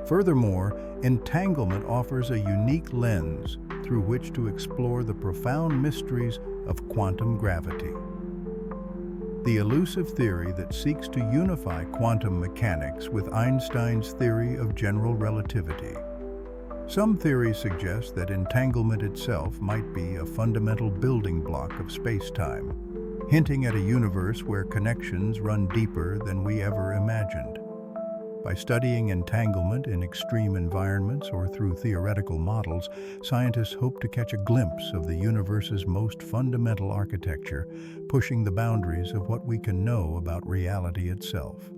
Furthermore, entanglement offers a unique lens through which to explore the profound mysteries of quantum gravity. The elusive theory that seeks to unify quantum mechanics with Einstein's theory of general relativity. Some theories suggest that entanglement itself might be a fundamental building block of space-time, hinting at a universe where connections run deeper than we ever imagined. By studying entanglement in extreme environments or through theoretical models, scientists hope to catch a glimpse of the universe's most fundamental architecture, pushing the boundaries of what we can know about reality itself.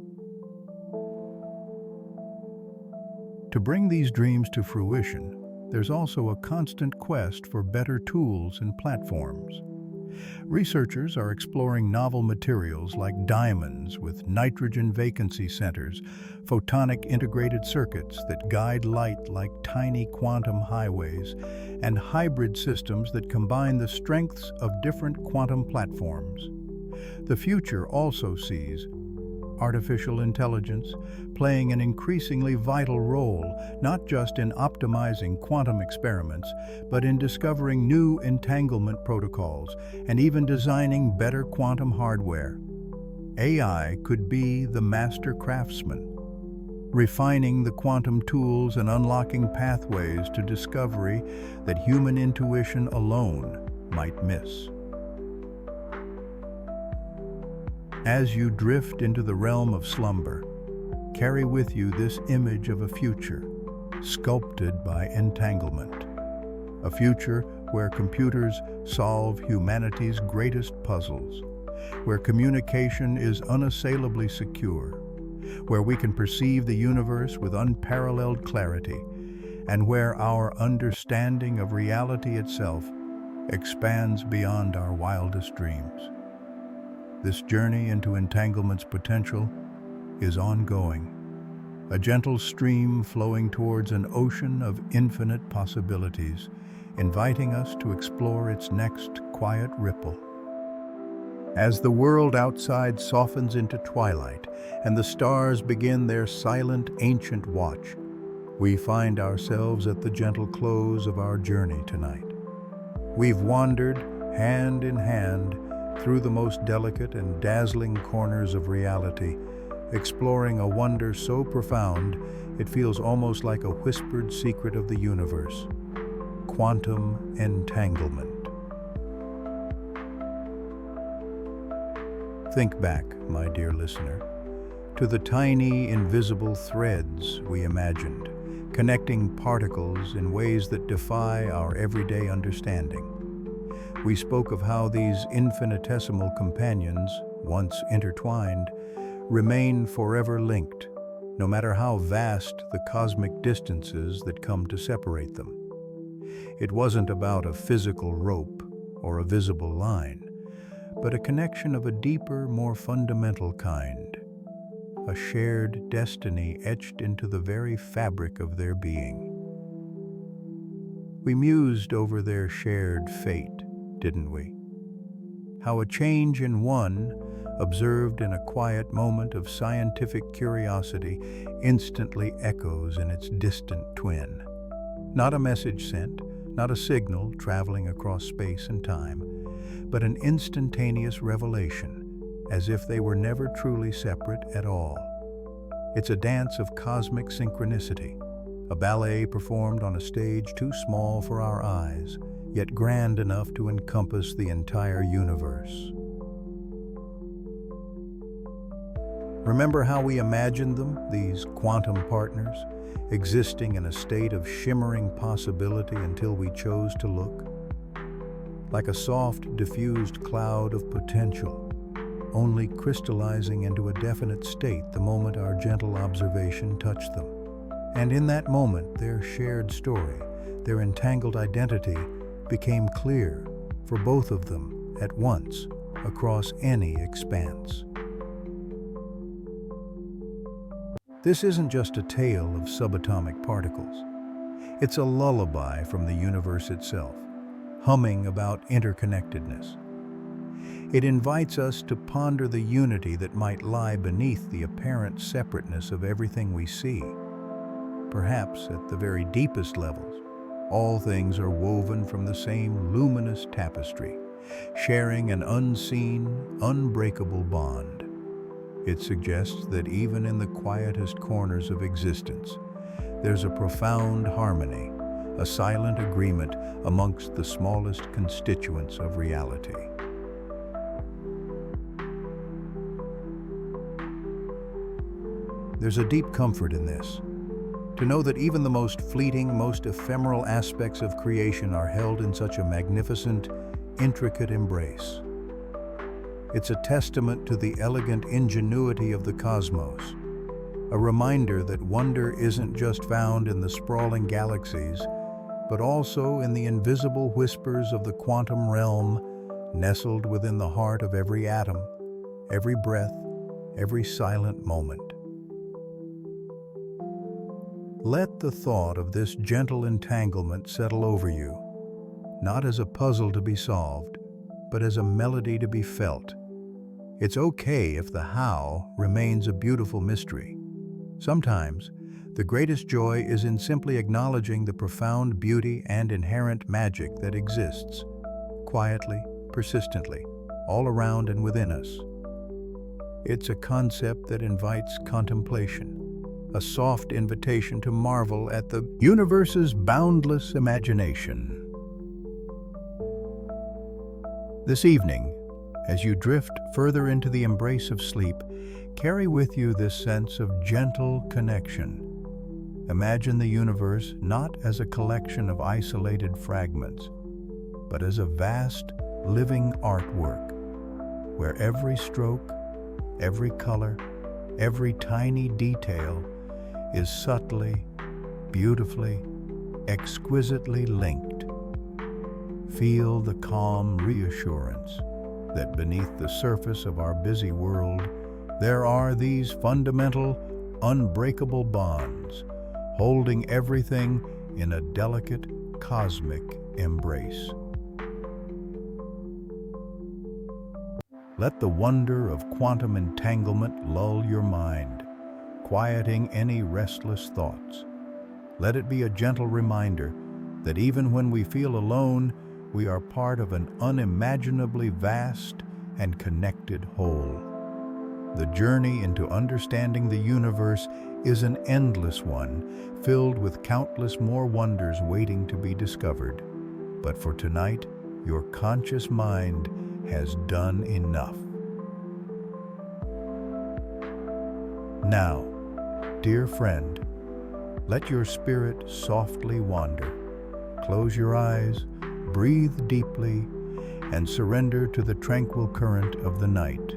To bring these dreams to fruition, there's also a constant quest for better tools and platforms. Researchers are exploring novel materials like diamonds with nitrogen vacancy centers, photonic integrated circuits that guide light like tiny quantum highways, and hybrid systems that combine the strengths of different quantum platforms. The future also sees artificial intelligence playing an increasingly vital role, not just in optimizing quantum experiments, but in discovering new entanglement protocols and even designing better quantum hardware. AI could be the master craftsman, refining the quantum tools and unlocking pathways to discovery that human intuition alone might miss. As you drift into the realm of slumber, carry with you this image of a future sculpted by entanglement. A future where computers solve humanity's greatest puzzles, where communication is unassailably secure, where we can perceive the universe with unparalleled clarity, and where our understanding of reality itself expands beyond our wildest dreams. This journey into entanglement's potential is ongoing, a gentle stream flowing towards an ocean of infinite possibilities, inviting us to explore its next quiet ripple. As the world outside softens into twilight and the stars begin their silent, ancient watch, we find ourselves at the gentle close of our journey tonight. We've wandered, hand in hand, through the most delicate and dazzling corners of reality, exploring a wonder so profound it feels almost like a whispered secret of the universe: quantum entanglement. Think back, my dear listener, to the tiny, invisible threads we imagined, connecting particles in ways that defy our everyday understanding. We spoke of how these infinitesimal companions, once intertwined, remain forever linked, no matter how vast the cosmic distances that come to separate them. It wasn't about a physical rope or a visible line, but a connection of a deeper, more fundamental kind, a shared destiny etched into the very fabric of their being. We mused over their shared fate, didn't we? How a change in one, observed in a quiet moment of scientific curiosity, instantly echoes in its distant twin. Not a message sent, not a signal traveling across space and time, but an instantaneous revelation, as if they were never truly separate at all. It's a dance of cosmic synchronicity, a ballet performed on a stage too small for our eyes, yet grand enough to encompass the entire universe. Remember how we imagined them, these quantum partners, existing in a state of shimmering possibility until we chose to look? Like a soft, diffused cloud of potential, only crystallizing into a definite state the moment our gentle observation touched them. And in that moment, their shared story, their entangled identity, became clear for both of them at once across any expanse. This isn't just a tale of subatomic particles. It's a lullaby from the universe itself, humming about interconnectedness. It invites us to ponder the unity that might lie beneath the apparent separateness of everything we see. Perhaps at the very deepest levels, all things are woven from the same luminous tapestry, sharing an unseen, unbreakable bond. It suggests that even in the quietest corners of existence, there's a profound harmony, a silent agreement amongst the smallest constituents of reality. There's a deep comfort in this, to know that even the most fleeting, most ephemeral aspects of creation are held in such a magnificent, intricate embrace. It's a testament to the elegant ingenuity of the cosmos, a reminder that wonder isn't just found in the sprawling galaxies, but also in the invisible whispers of the quantum realm, nestled within the heart of every atom, every breath, every silent moment. Let the thought of this gentle entanglement settle over you, not as a puzzle to be solved, but as a melody to be felt. It's okay if the how remains a beautiful mystery. Sometimes, the greatest joy is in simply acknowledging the profound beauty and inherent magic that exists, quietly, persistently, all around and within us. It's a concept that invites contemplation, a soft invitation to marvel at the universe's boundless imagination. This evening, as you drift further into the embrace of sleep, carry with you this sense of gentle connection. Imagine the universe not as a collection of isolated fragments, but as a vast, living artwork, where every stroke, every color, every tiny detail is subtly, beautifully, exquisitely linked. Feel the calm reassurance that beneath the surface of our busy world, there are these fundamental, unbreakable bonds, holding everything in a delicate, cosmic embrace. Let the wonder of quantum entanglement lull your mind, quieting any restless thoughts. Let it be a gentle reminder that even when we feel alone, we are part of an unimaginably vast and connected whole. The journey into understanding the universe is an endless one, filled with countless more wonders waiting to be discovered. But for tonight, your conscious mind has done enough. Now, dear friend, Let your spirit softly wander. Close your eyes, breathe deeply, and surrender to the tranquil current of the night.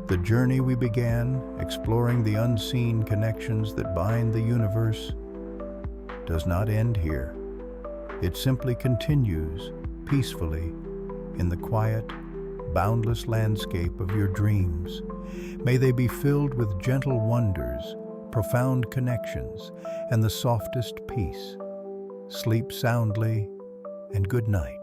The journey we began, exploring the unseen connections that bind the universe, does not end here. It simply continues peacefully in the quiet, boundless landscape of your dreams. May they be filled with gentle wonders, profound connections, and the softest peace. Sleep soundly, and good night.